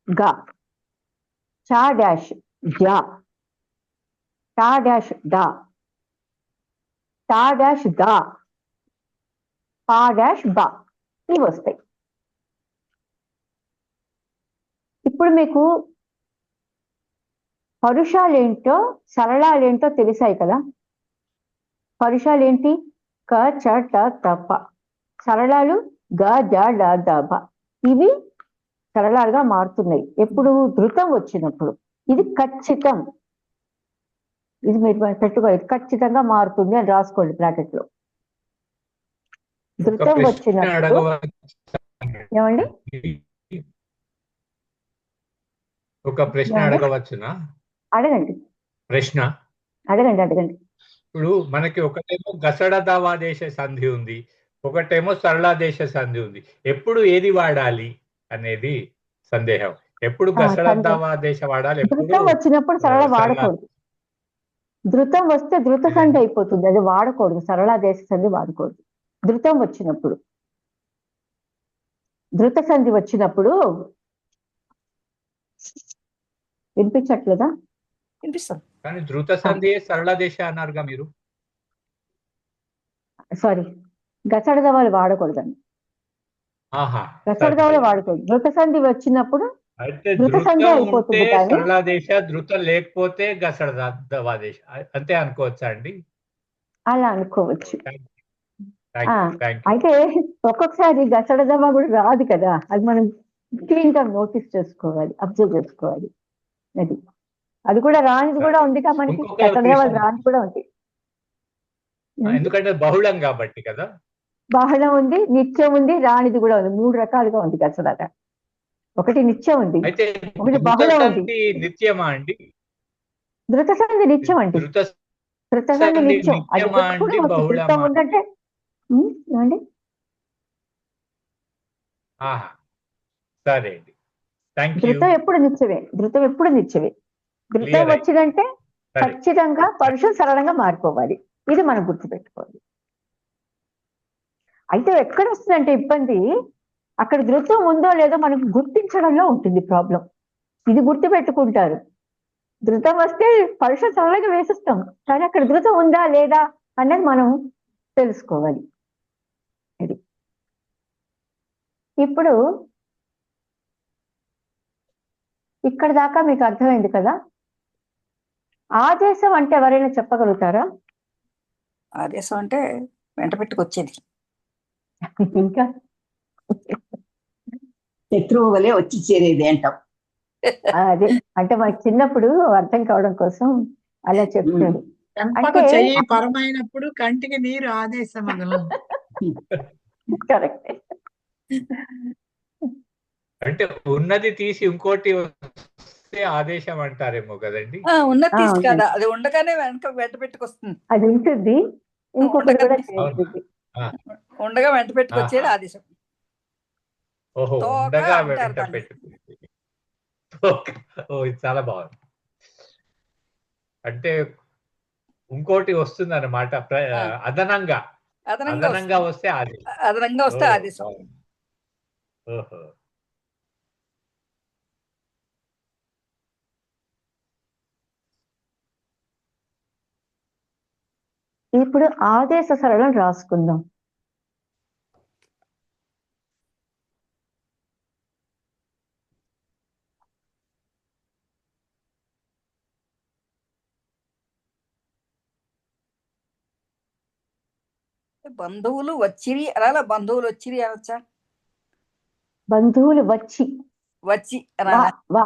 గా, చా డాష్ జా, టా డాష్ డా, టా డాష్ దా, పా డాష్ బా, ఇవి వస్తాయి. ఇప్పుడు మీకు పరుషాలేంటో సరళాలేంటో తెలిసాయి కదా. పరుషాలేంటి? క చ ట తప. సరళాలు గ జ డ ద బ. ఇవి సరళాలుగా మారుతున్నాయి ఎప్పుడు? ధృతం వచ్చినప్పుడు. ఇది ఖచ్చితం, ఇది మీరు పెట్టుకోవాలి, ఖచ్చితంగా మారుతుంది అని రాసుకోండి బ్రాకెట్ లో. ధృతం వచ్చినప్పుడు ఏమండి? ఒక ప్రశ్న అడగవచ్చునా? అడగండి. ప్రశ్న అడగండి. ఇప్పుడు మనకి ఒకటేమో గసడ దవాదేశ సంధి ఉంది, ఒకటేమో సరళాదేశ సంధి ఉంది. ఎప్పుడు ఏది వాడాలి అనేది సందేహం. ఎప్పుడు గసడ దవాదేశ వాడాలి, ధృతం వచ్చినప్పుడు సరళ వాడకూడదు. ధృతం వస్తే ధృత సంధి అయిపోతుంది, అది వాడకూడదు. సరళాదేశ సంధి వాడకూడదు. ధృతం వచ్చినప్పుడు, ధృత సంధి వచ్చినప్పుడు. వినిపించట్లేదా? వినిపిస్తుంది. కానీ ధృత సంధి సరళాదేశ అన్నారుగా మీరు. సారీ, గసడ దవాలు వాడకూడదండి. గసడ దవాలు వాడకూడదు. ధృత సంధి వచ్చినప్పుడు అయితే ధృత సంధి అయిపోతుంది. కానీ సరళాదేశ, ధృతం లేకపోతే గసడ దవాదేశ, అంతే అనుకోవచ్చా అండి? అలా అనుకోవచ్చు. Thank you. అయితే ఒక్కొక్కసారి గసడదమా కూడా రాదు కదా, అది మనం క్లీన్ గా నోటీస్ చేసుకోవాలి, అబ్జర్వ్ చేసుకోవాలి. అది కూడా రానిది కూడా ఉంది కదా మనకి, ఇంకొక గసడదమా క్వశ్చన్, రానిది కూడా ఉంది. ఎందుకంటే బహుళం కాబట్టి కదా. బహళం ఉంది, నిత్యం ఉంది, రానిది కూడా ఉంది. 3 రకాలుగా ఉంది గసడద. ఒకటి నిత్యం ఉంది, అయితే ఒకటి బహుళం ఉంది. ధృతసంధి నిత్యమా అండి? ధృతసంధి నిత్యం అండి. ధృతసంధి ధృతసంధి నిత్యం, అది నిత్యమా ఎప్పుడు అండి, ధృతం బహుళమా? ఉందంటే ఏమండి? ఆహా, సరే అండి, థ్యాంక్ యూ. ధృతం ఎప్పుడు నిత్యమే, ధృతం ఎప్పుడు నిత్యమే. ధృతం Clear అయింది. వచ్చిందంటే సరే. ఖచ్చితంగా పరుషం సరళంగా మారిపోవాలి. ఇది మనం గుర్తుపెట్టుకోవాలి. అయితే ఎక్కడ వస్తుందంటే ఇబ్బంది, అక్కడ ధృతం ఉందో లేదో మనకు గుర్తించడంలో ఉంటుంది ప్రాబ్లం. ఇది గుర్తుపెట్టుకుంటారు. ధృతం వస్తే పరుషం సరళంగా వేసిస్తాం, కానీ అక్కడ ధృతం ఉందా లేదా అన్నది మనం తెలుసుకోవాలి. ఇది ఇప్పుడు ఇక్కడ దాకా మీకు అర్థమైంది కదా. ఆదేశం అంటే ఎవరైనా చెప్పగలుగుతారా? ఆదేశం అంటే వెంట పెట్టుకొచ్చేది. ఇంకా శత్రువు వలె వచ్చి చేరేది అంటాం. అదే అంటే మనకి చిన్నప్పుడు అర్థం కావడం కోసం అలా చెప్తాడు. చెంపకు అంటే చెయ్యి పరమైనప్పుడు కంటికి నీరు ఆదేశమగలం. కరెక్ట్. అంటే ఉన్నది తీసి ఇంకోటి వస్తే ఆదేశం అంటారేమో కదండి. ఉన్నది తీసి అవునండి. కదా, అది ఉండగానే వెంట పెట్టుకొస్తుంది. అది ఉంటుంది, ఇంకొకటి కూడా చేస్తుంది. ఉండగా వెంట పెట్టుకొచ్చేది ఆదేశం. ఓహో, తోక ఉండగా అంటారు వెంట దాన్ని. పెట్టుకుంది. ఓ, ఇది చాలా బాగుంది. అంటే ఇంకోటి వస్తుంది అన్నమాట, అదనంగా అదనంగా వస్తే ఆదేశం. అదనంగా వస్తే ఓ, ఆదేశం. బాగుంది. ఓహో, ఇప్పుడు ఆదేశ సరళం రాసుకుందాం. బంధువులు వచ్చిరి అలా, బంధువులు వచ్చిరి అనొచ్చా? బంధువులు వచ్చి వచ్చి వా అనాలా? వా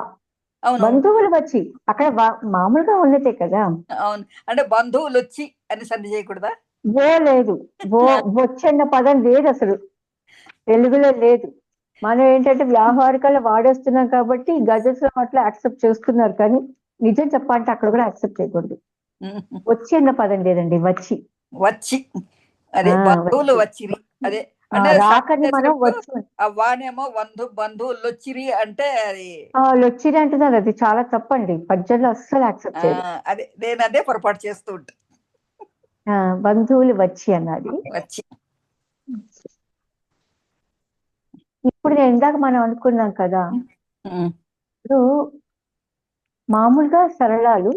అవును బంధువులు వచ్చి అక్కడ మామూలుగా ఉన్నదే కదా. అవును, అంటే బంధువులు వచ్చి అని సంధి చేయకూడదా? ఓ లేదు, ఓ వచ్చన్న పదం లేదు అసలు, తెలుగులో లేదు. మనం ఏంటంటే వ్యావహారికల్లో వాడేస్తున్నాం కాబట్టి గజెట్స్ అట్లా యాక్సెప్ట్ చేస్తున్నారు, కానీ నిజం చెప్పాలంటే అక్కడ కూడా యాక్సెప్ట్ చేయకూడదు. వచ్చి అన్న పదం లేదండి, వచ్చి. వచ్చి అదే బంధువులు వచ్చిరి, అదే అంటే రాకని మనం వచ్చి వానేమో బంధువులు వచ్చిరి అంటే అది వచ్చిరి అంటున్నారు, అది చాలా తప్పండి. పద్యంలో అస్సలు యాక్సెప్ట్ చేయదు. అదే నేను అదే పొరపాటు చేస్తూ ఉంటా. బంధువులు వచ్చి అన్నది వచ్చి. ఇప్పుడు నేను ఇందాక మనం అనుకున్నాం కదా, ఇప్పుడు మామూలుగా సరళాలు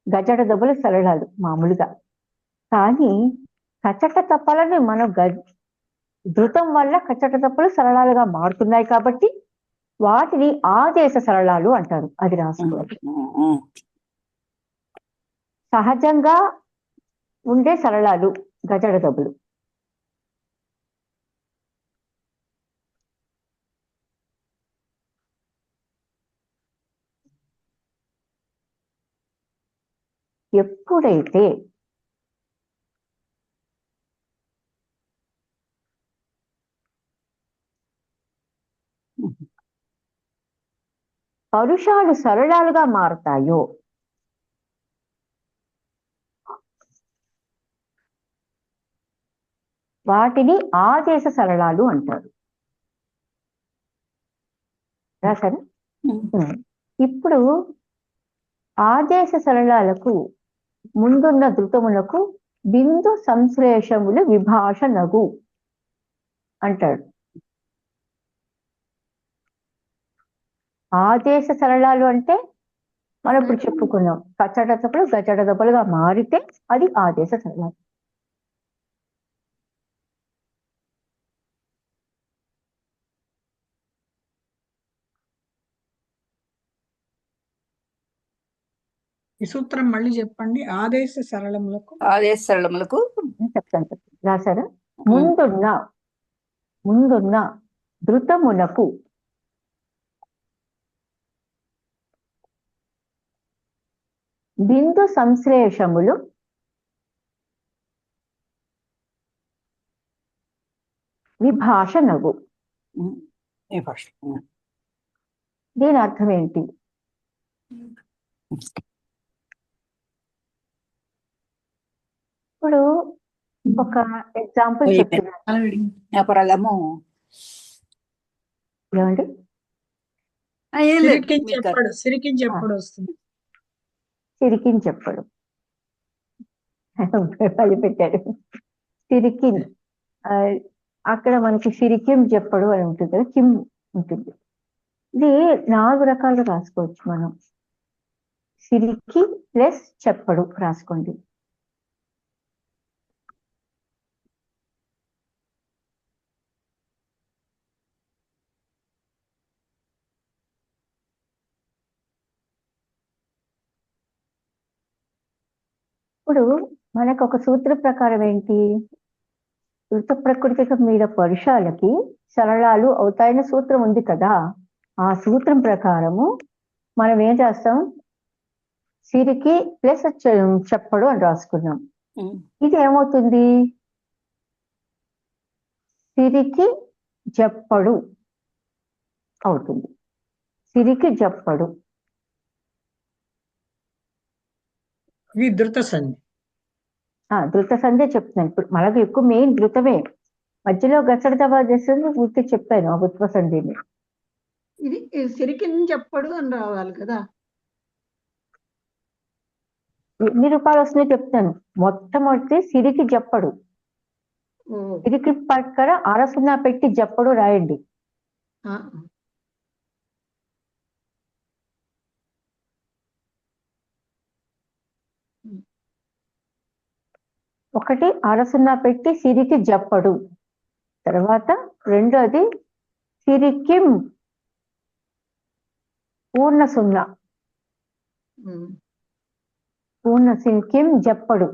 గజడ దెబ్బలు సరళాలు మామూలుగా, కానీ కచట తప్పలని మనం ధృతం వల్ల కచట తప్పలు సరళాలుగా మారుతున్నాయి కాబట్టి వాటిని ఆదేశ సరళాలు అంటారు. అది రాసుకోవాలి. సహజంగా ఉండే సరళాలు గజడ దెబ్బలు. ఎప్పుడైతే పరుషాలు సరళాలుగా మారతాయో వాటిని ఆదేశ సరళాలు అంటారు. సరే, ఇప్పుడు ఆదేశ సరళాలకు ముందున్న ధృతములకు బిందు సంశ్లేషములు విభాషణగు అంటాడు. ఆదేశ సరళాలు అంటే మనం ఇప్పుడు చెప్పుకున్నాం, కచ్చట దెబ్బలు గజడ దెబ్బలుగా మారితే అది ఆదేశ సరళాలు. ఈ సూత్రం మళ్ళీ చెప్పండి. ఆదేశ సరళములకు ఆదేశ సరళములకు చెప్తాను రాశారా? ముందున్న ధృతమునకు బిందు సంశ్లేషములు విభాషణగు. ఈ భాష దీని అర్థం ఏంటి? ఇప్పుడు ఒక ఎగ్జాంపుల్ చెప్తున్నాను. అపరాధము ఏమండి? ఏం లేదు. సిరికిని చెప్పడు వస్తుంది. సిరికిన్ చెప్పడు పది పెట్టాడు. సిరికిన్ అక్కడ మనకి సిరికిం చెప్పడు అని ఉంటుంది కదా, కిమ్ ఉంటుంది. ఇది 4 రకాలుగా రాసుకోవచ్చు మనం. సిరికి ప్లస్ చెప్పడు రాసుకోండి. ఇప్పుడు మనకు ఒక సూత్ర ప్రకారం ఏంటి? వృత్త ప్రకృతిక మీద పరుషాలకి సరళాలు అవుతాయన్న సూత్రం ఉంది కదా. ఆ సూత్రం ప్రకారము మనం ఏం చేస్తాం? సిరికి ప్లస్ చెప్పడు అని రాసుకున్నాం. ఇది ఏమవుతుంది? సిరికి చెప్పడు అవుతుంది. సిరికి చెప్పడు. ఇది ధృత సంధి. ధృత సంధి చెప్తున్నాను. ఇప్పుడు మనకు ఎక్కువ మెయిన్ ధృతమే. మధ్యలో గసడ దవా చేస్తుంది పూర్తి చెప్పాను ఆ ఉత్వ సంధిని. ఇది సిరికిన్ చెప్పడు అని రావాలి కదా. ఎన్ని రూపాయలు వస్తున్నాయో చెప్తాను. మొట్టమొదటి సిరికి చెప్పడు. సిరికి పక్కన అరసున్నా పెట్టి చెప్పడు రాయండి. ఒకటి అరసున్నా పెట్టి సిరికి చెప్పడు. తర్వాత రెండోది సిరికిం పూర్ణ సున్నా, పూర్ణ సిరికిం చెప్పడు.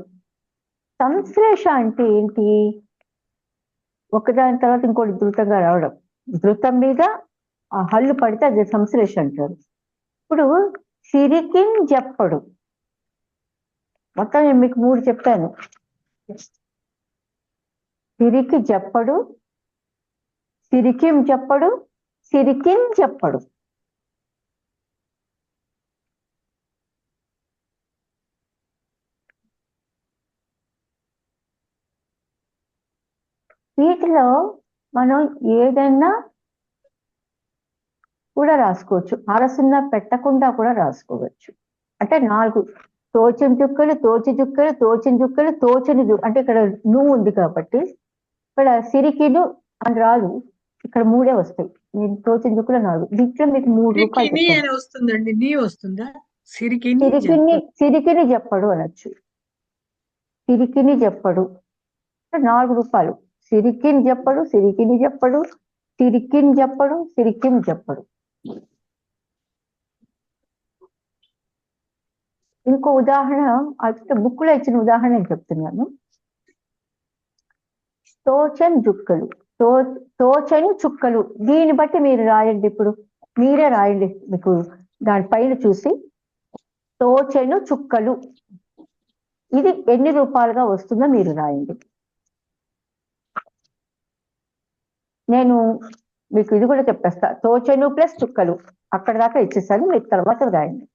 సంశ్లేష అంటే ఏంటి? ఒకదాని తర్వాత ఇంకోటి ధృతంగా రావడం. ధృతం మీద ఆ హల్లు పడితే అది సంశ్లేష అంటారు. ఇప్పుడు సిరికిం చెప్పడు. మొత్తం నేను మీకు 3 చెప్పాను. సిరికి చెప్పడు, సిరికిం చెప్పడు, సిరికిం చెప్పడు. వీటిలో మనం ఏదైనా కూడా రాసుకోవచ్చు. అరసున్నా పెట్టకుండా కూడా రాసుకోవచ్చు. అంటే 4 తోచని చుక్కలు, తోచి చుక్కలు, తోచిన చుక్కలు, తోచని అంటే ఇక్కడ నువ్వు ఉంది కాబట్టి ఇక్కడ సిరికిను అని రాదు. ఇక్కడ 3 వస్తాయి. నేను తోచిన చుక్కలు 4. దీంట్లో మీకు 3 రూపాయలు వస్తుందండి. నీ వస్తుందా? సిరికిని చెప్పడు అనొచ్చు. సిరికిని చెప్పడు 4 రూపాయలు. సిరికిన్ చెప్పడు, సిరికిని చెప్పడు, సిరికిన్ చెప్పడు, సిరికిం చెప్పడు. ఇంకో ఉదాహరణ బుక్ లో ఇచ్చిన ఉదాహరణ నేను చెప్తున్నాను. తోచని చుక్కలు, తోచని చుక్కలు. దీన్ని బట్టి మీరు రాయండి. ఇప్పుడు మీరే రాయండి. మీకు దానిపైన చూసి తోచను చుక్కలు ఇది ఎన్ని రూపాయలుగా వస్తుందో మీరు రాయండి. నేను మీకు ఇది కూడా చెప్పేస్తా. తోచను ప్లస్ చుక్కలు అక్కడ దాకా ఇచ్చేసాను. మీరు తర్వాత రాయండి.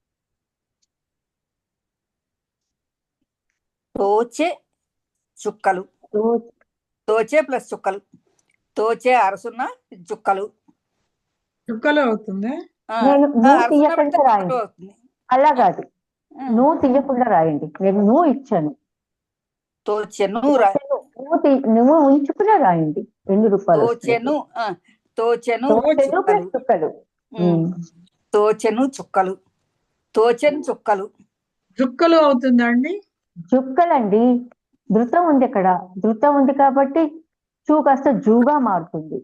తోచే చుక్కలు, తోచే ప్లస్ చుక్కలు, తోచే అరసున్న చుక్కలు. చుక్కలు అవుతుందా? తీయకుండా రాయండి. అలా కాదు, నువ్వు తీయకుండా రాయండి. నేను నువ్వు ఇచ్చాను. నువ్వు ఉంచుకునే రాయండి. ఎన్ని రూపాయలు? తోచెను ప్లస్ చుక్కలు. తోచెను చుక్కలు, తోచెను చుక్కలు. చుక్కలు అవుతుందా అండి? చుక్కలండి. ధృతం ఉంది అక్కడ. ధృతం ఉంది కాబట్టి చూ కాస్త జూగా మారుతుంది.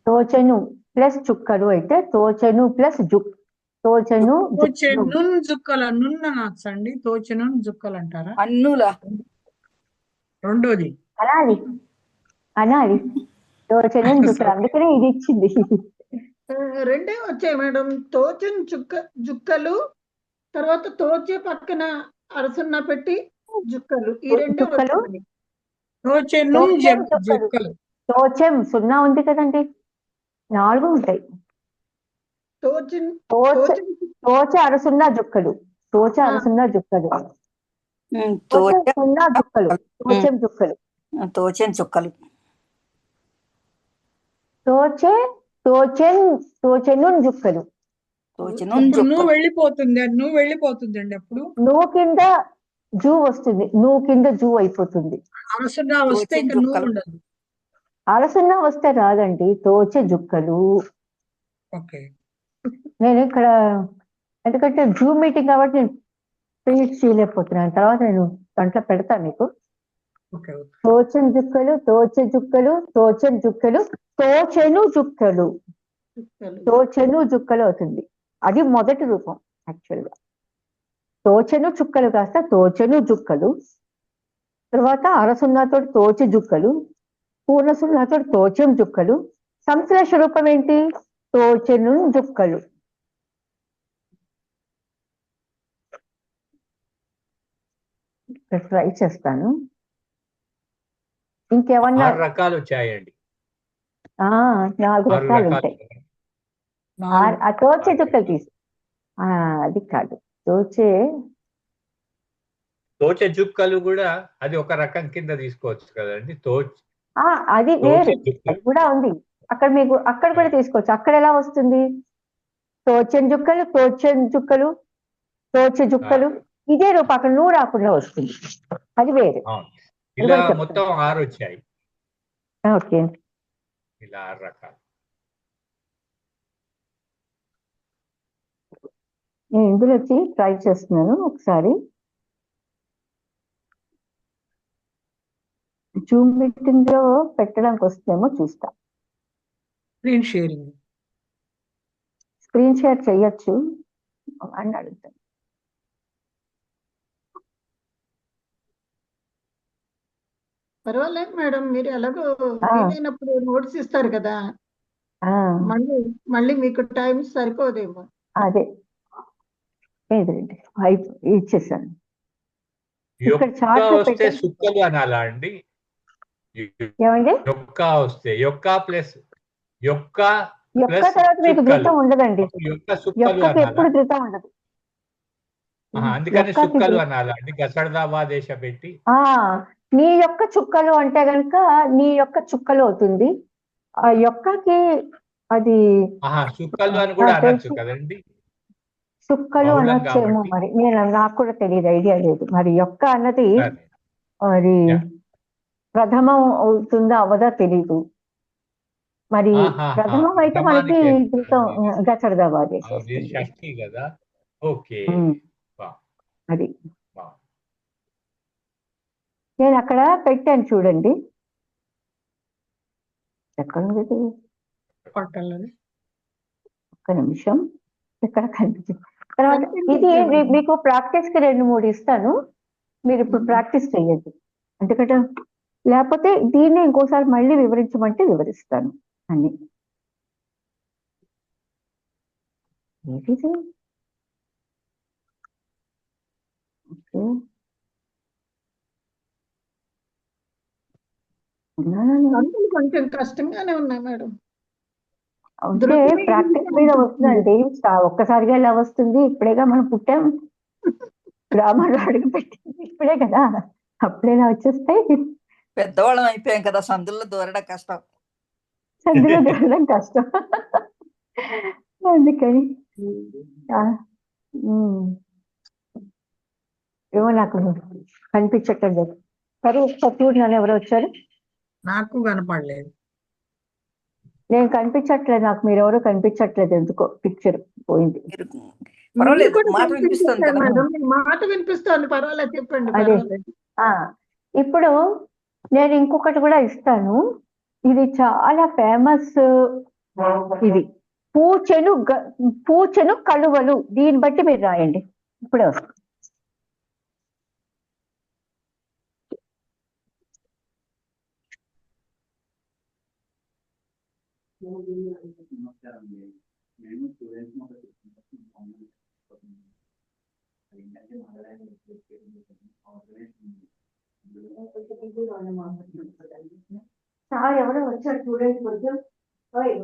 తోచెను ప్లస్ చుక్కలు అయితే తోచెను ప్లస్ తోచెను జుక్కల నున్న నాచండి. తోచెను జుక్కలు అంటారా? అన్నుల రెండోది అనాలి అనాలి తోచను జుక్కలు, అందుకనే ఇది ఇచ్చింది. రెండే వచ్చాయి మేడం. తోచని జుక్కలు, తర్వాత తోచే పక్కన అరసున్న పెట్టి జుక్కలు, ఈ రెండే జుక్కలు, వచ్చాయి. తోచెను తోచెం జుక్కలు. జుక్కలు. తోచెం సున్నా ఉంది కదండి, 4 ఉంటాయి. తోచని తోచ అరసున్నా జుక్కలు, తోచ అరసున్నా జుక్కలు, తోచ సున్నా జుక్కలు, తోచెం జుక్కలు, తోచెన్ చుక్కలు, తోచెను జుక్కలు. తోచెను అప్పుడు నువ్వు జుక్కలు. వెళ్ళిపోతుందండి. అప్పుడు నువ్వు కింద జూ వస్తుంది, నువ్వు కింద జూ అయిపోతుంది. అలసగా వస్తే తోచెన్ ఇంకా నువ్వు జుక్కలు. ఉండదు. అలసున్నా వస్తే రాదండి, తోచె జుక్కలు. ఓకే. నేను ఇక్కడ ఎందుకంటే జూమ్ మీటింగ్ కాబట్టి నేను ఫినిష్ చేయలేకపోతున్నాను, తర్వాత నేను దాంట్లో పెడతాను మీకు. ఓకే. తోచెన్ జుక్కలు, తోచె జుక్కలు, తోచెన్ జుక్కలు, తోచెను జుక్కలు, తోచెను జుక్కలు అవుతుంది. అది మొదటి రూపం యాక్చువల్గా. తోచెను చుక్కలు కాస్త తోచెను జుక్కలు, తర్వాత అరసున్నాతో తోచె జుక్కలు, పూర్ణ సున్నాతో తోచెం జుక్కలు, సంశ్లేష రూపం ఏంటి? తోచెను జుక్కలు. ట్రై చేస్తాను. ఇంకేమన్నా 6 రకాలు వచ్చాయండి. 4 6 రకాలు రకాలు. ఉంటాయి. ఆ తోచే జుక్కలు తీసు, అది కాదు తోచే తోచే జుక్కలు కూడా అది ఒక రకం కింద తీసుకోవచ్చు కదండి. అది వేరు, అది కూడా ఉంది అక్కడ. మీకు అక్కడ కూడా తీసుకోవచ్చు. అక్కడ ఎలా వస్తుంది? తోచెన్ జుక్కలు, తోచెన్ జుక్కలు, తోచె జుక్కలు, ఇదే రూపం. అక్కడ నువ్వు రాకుండా వస్తుంది, అది వేరు. ఇలా మొత్తం 6 వచ్చాయి. ఓకే, ఇలా 6 రకాలు. నేను ఇందులో వచ్చి ట్రై చేస్తున్నాను ఒకసారి. జూమ్ మీటింగ్ లో పెట్టడానికి వస్తేమో చూస్తా. Screen sharing. స్క్రీన్ షేర్ చెయ్యొచ్చు అని అడుగుతాను. పర్వాలేదు మేడం, మీరు ఎలాగో వీలైనప్పుడు నోట్స్ ఇస్తారు కదా, మళ్ళీ మీకు టైం సరిపోదేమో. అదే లేదండి, ఇచ్చేసాను. ఇక్కడ యొక్క చార్ట్ వస్తే సుక్కలు అనాలా అండి? ఏమండి? యొక్క వస్తే యొక్క ప్లస్ యొక్క తర్వాత మీకు ధృతం ఉండదండి. యొక్క సుక్కలు యొక్కకి ఎప్పుడు అనాలా? ధృతం ఉండదు. అందుకని సుక్కలు అనాలా అండి గసడదావాదేశ పెట్టి? నీ యొక్క చుక్కలు అంటే గనుక నీ యొక్క చుక్కలు అవుతుంది. ఆ యొక్కకి అది సుక్కలు అని కూడా అనొచ్చు కదండి. చుక్కలు అనొచ్చేమో మరి, నాకు కూడా తెలియదు, ఐడియా లేదు. మరి యొక్క అన్నది మరి ప్రథమం అవుతుందా అవదా తెలీదు. మరి ప్రథమం అయితే మనకి గసడదావాదే షష్ఠి కదా. ఓకే, అది నేను అక్కడ పెట్టాను చూడండి. ఎక్కడ ఉంది? ఒక్క నిమిషం, ఇక్కడ కనిపించింది. తర్వాత ఇది మీకు ప్రాక్టీస్ కి 2-3 ఇస్తాను, మీరు ఇప్పుడు ప్రాక్టీస్ చెయ్యండి. ఎందుకంటే లేకపోతే దీన్ని ఇంకోసారి మళ్ళీ వివరించమంటే వివరిస్తాను అన్ని. ఏంటిది? ఓకే, కొంచెం కష్టంగానే ఉన్నాయి మేడం. అంటే ప్రాక్టీస్ మీద వస్తుందండి, ఒక్కసారిగా ఎలా వస్తుంది? ఇప్పుడేగా మనం పుట్టాం, గ్రామర్ అడుగు పెట్టింది ఇప్పుడే కదా, అప్పుడేలా వచ్చేస్తాయి? పెద్దవాళ్ళం అయిపోయాం కదా, సందుల్లో దూరడం కష్టం. సందులో దూరడం కష్టం, అందుకని ఏమో నాకు కనిపించట్లేదు. సరే చూడు, ఎవరు వచ్చారు? నాకు కనపడలేదు. నేను కనిపించట్లేదు, నాకు మీరెవరో కనిపించట్లేదు, ఎందుకో పిక్చర్ పోయింది. పర్వాలేదు, మాట వినిపిస్తుంది కదా. మాట వినిపిస్తుంది, పర్వాలేదు, చెప్పండి. అదే, ఇప్పుడు నేను ఇంకొకటి కూడా ఇస్తాను. ఇది చాలా ఫేమస్. ఇది పూచెను కలువలు. దీన్ని బట్టి మీరు రాయండి. ఇప్పుడు సార్ ఎవరో వచ్చారు చూడండి కొంచెం. ఓయ్.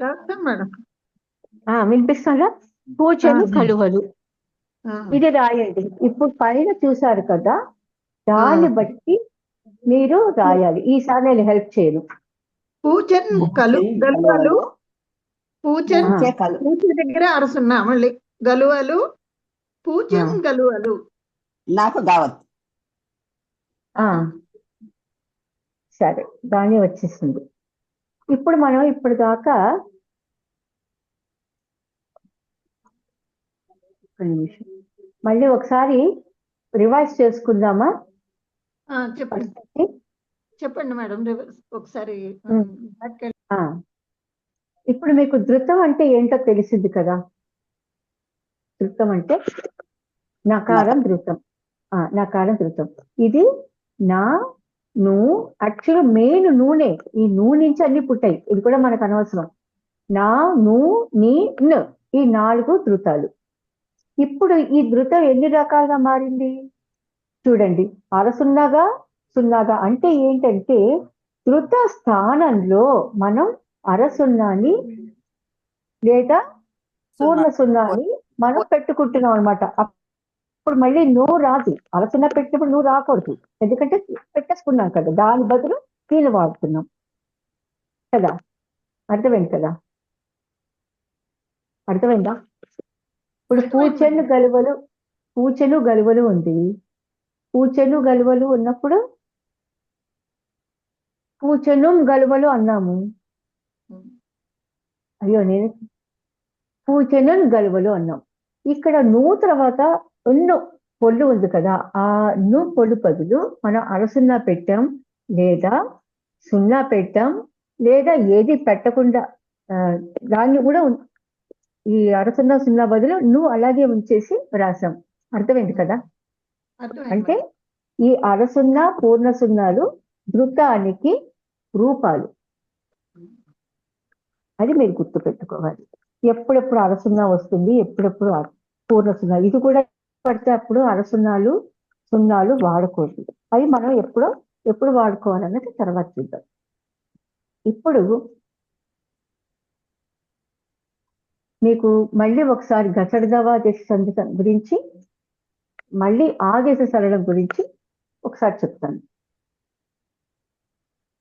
రాస్తాం మేడం. వినిపిస్తుందా? పూజలు కలువలు ఆ, ఇది రాయండి. ఇప్పుడు పైన చూసారు కదా, దాన్ని బట్టి మీరు రాయాలి. ఈసారి నేను హెల్ప్ చేయను. పూజన్ గలువలు, పూజన్ పూజ దగ్గర అరసున్నా, మళ్ళీ గలువలు, పూజన్ గలువలు. నాకు దావత్. సరే, దాన్ని వచ్చేసింది. ఇప్పుడు మనం ఇప్పుడు దాకా ఒక్క నిమిషం మళ్ళీ ఒకసారి రివైజ్ చేసుకుందామా? చెప్పండి చెప్పండి మేడం, ఒకసారి ఇప్పుడు మీకు ధృతం అంటే ఏంటో తెలిసింది కదా. ధృతం అంటే నకారం ధృతం. నకారం ధృతం. ఇది నా, ను, యాక్చువల్గా మెయిన్ నూనె. ఈ నూనె నుంచి అన్ని పుట్టాయి. ఇది కూడా మనకు అనవసరం. నా, ను, నీ, న్, ఈ 4 ధృతాలు. ఇప్పుడు ఈ ధృతం ఎన్ని రకాలుగా మారింది చూడండి. అరసున్నాగా, సున్నాగా అంటే ఏంటంటే ధృత స్థానంలో మనం అరసున్నాని లేదా పూర్ణ సున్నాని మనం పెట్టుకుంటున్నాం అనమాట. అప్పుడు మళ్ళీ నువ్వు రాదు. అరసున్నా పెట్టినప్పుడు నువ్వు రాకూడదు, ఎందుకంటే పెట్టేసుకున్నాం కదా. దాని బదులు నేను వాడుతున్నాం కదా. అర్థమైంది కదా? అర్థమైందా? ఇప్పుడు పూచెను గలువలు ఉంది. పూచెను గలువలు ఉన్నప్పుడు పూచెను గలువలు అన్నాము. అయ్యో, నేను పూచెను గలువలు అన్నాం. ఇక్కడ నువ్వు తర్వాత ఎన్నో పొల్లు ఉంది కదా, ఆ ను పొల్లు బదులు మనం అరసున్నా పెట్టాం, లేదా సున్నా పెట్టాం, లేదా ఏది పెట్టకుండా దాన్ని కూడా ఈ అరసున్నా సున్నా బదులు నువ్వు అలాగే ఉంచేసి రాసాం. అర్థమైంది కదా? అంటే ఈ అరసున్నా పూర్ణ సున్నాలు ధృతానికి రూపాలు. అది మీరు గుర్తు పెట్టుకోవాలి. ఎప్పుడెప్పుడు అరసున్నా వస్తుంది, ఎప్పుడెప్పుడు పూర్ణ సున్నా. ఇది కూడా పడితే అప్పుడు అరసున్నాలు సున్నాలు వాడకూడదు. అవి మనం ఎప్పుడు వాడుకోవాలన్నది తర్వాత చూద్దాం. ఇప్పుడు మీకు మళ్ళీ ఒకసారి గసడదవా దేశ సంధి గురించి, మళ్ళీ ఆదేశ సరళం గురించి ఒకసారి చెప్తాను.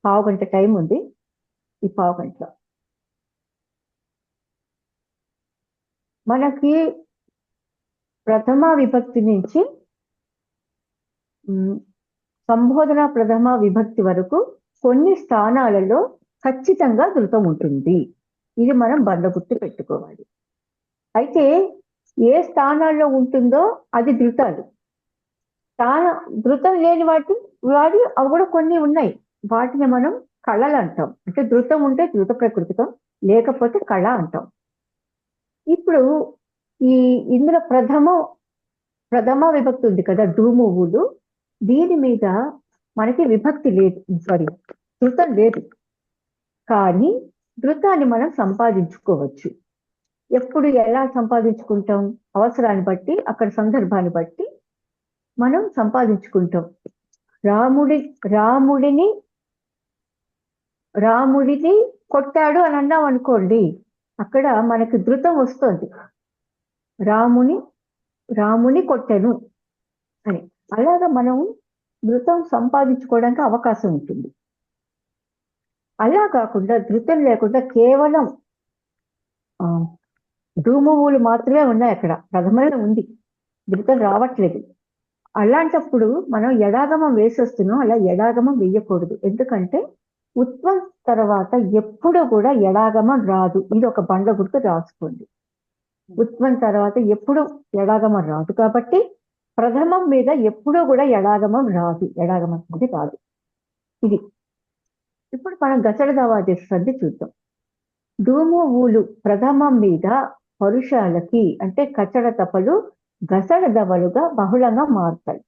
పావుగంట టైం ఉంది. ఈ పావుగంటలో మనకి ప్రథమ విభక్తి నుంచి సంబోధన ప్రథమ విభక్తి వరకు కొన్ని స్థానాలలో ఖచ్చితంగా ధృతం ఉంటుంది. ఇది మనం బండగుర్తు పెట్టుకోవాలి. అయితే ఏ స్థానాల్లో ఉంటుందో అది ధృతాలు. ధృతం లేని అవి కూడా కొన్ని ఉన్నాయి. వాటిని మనం కళలు అంటాం. అంటే ధృతం ఉంటే ధృత ప్రకృతికం, లేకపోతే కళ అంటాం. ఇప్పుడు ఇందులో ప్రథమ విభక్తి ఉంది కదా, డూమువులు. దీని మీద మనకి విభక్తి లేదు, ధృతం లేదు. కానీ ధృతాన్ని మనం సంపాదించుకోవచ్చు. ఎప్పుడు ఎలా సంపాదించుకుంటాం? అవసరాన్ని బట్టి, అక్కడ సందర్భాన్ని బట్టి మనం సంపాదించుకుంటాం. రాముడిని కొట్టాడు అని అన్నాం అనుకోండి, అక్కడ మనకి ధృతం వస్తుంది. రాముని కొట్టెను అని. అలాగా మనం ధృతం సంపాదించుకోవడానికి అవకాశం ఉంటుంది. అలా కాకుండా ధృతం లేకుండా కేవలం ధూమువులు మాత్రమే ఉన్నాయి. అక్కడ ప్రథమలో ఉంది, ధృతం రావట్లేదు. అలాంటప్పుడు మనం ఎడాగమం వేసేస్తున్నాం. అలా ఎడాగమం వేయకూడదు. ఎందుకంటే ఉత్వం తర్వాత ఎప్పుడూ కూడా ఎడాగమం రాదు. ఇది ఒక బండ గుర్తు రాసుకోండి. ఉత్వం తర్వాత ఎప్పుడు ఎడాగమం రాదు. కాబట్టి ప్రథమం మీద ఎప్పుడూ కూడా ఎడాగమం రాదు. ఎడాగమం అది రాదు. ఇది ఇప్పుడు మనం గసడ దవాదేశ సంధి చూద్దాం. డూము ఊలు ప్రథమం మీద పరుషాలకి అంటే కచడ తపలు గసడ దవలుగా బహుళంగా మారుతాయి.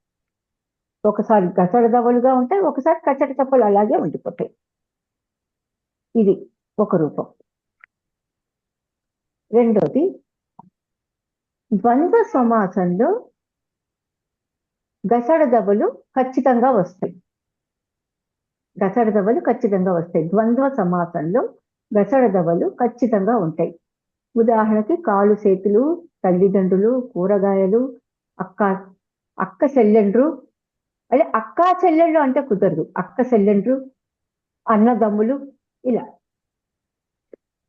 ఒకసారి గసడ దవలుగా ఉంటాయి, ఒకసారి కచడ తపలు అలాగే ఉండిపోతాయి. ఇది ఒక రూపం. రెండోది ద్వంద్వ సమాసంలో గసడ దవలు ఖచ్చితంగా వస్తాయి. గసడ దవలు ఖచ్చితంగా వస్తాయి. ద్వంద్వ సమాసంలో గసడ దవలు ఖచ్చితంగా ఉంటాయి. ఉదాహరణకి కాలు చేతులు, తల్లిదండ్రులు, కూరగాయలు, అక్క చెల్లెండ్రు. అదే అక్కా చెల్లెళ్ళు అంటే కుదరదు. అక్క చెల్లెండ్రు, అన్నదమ్ములు ఇలా.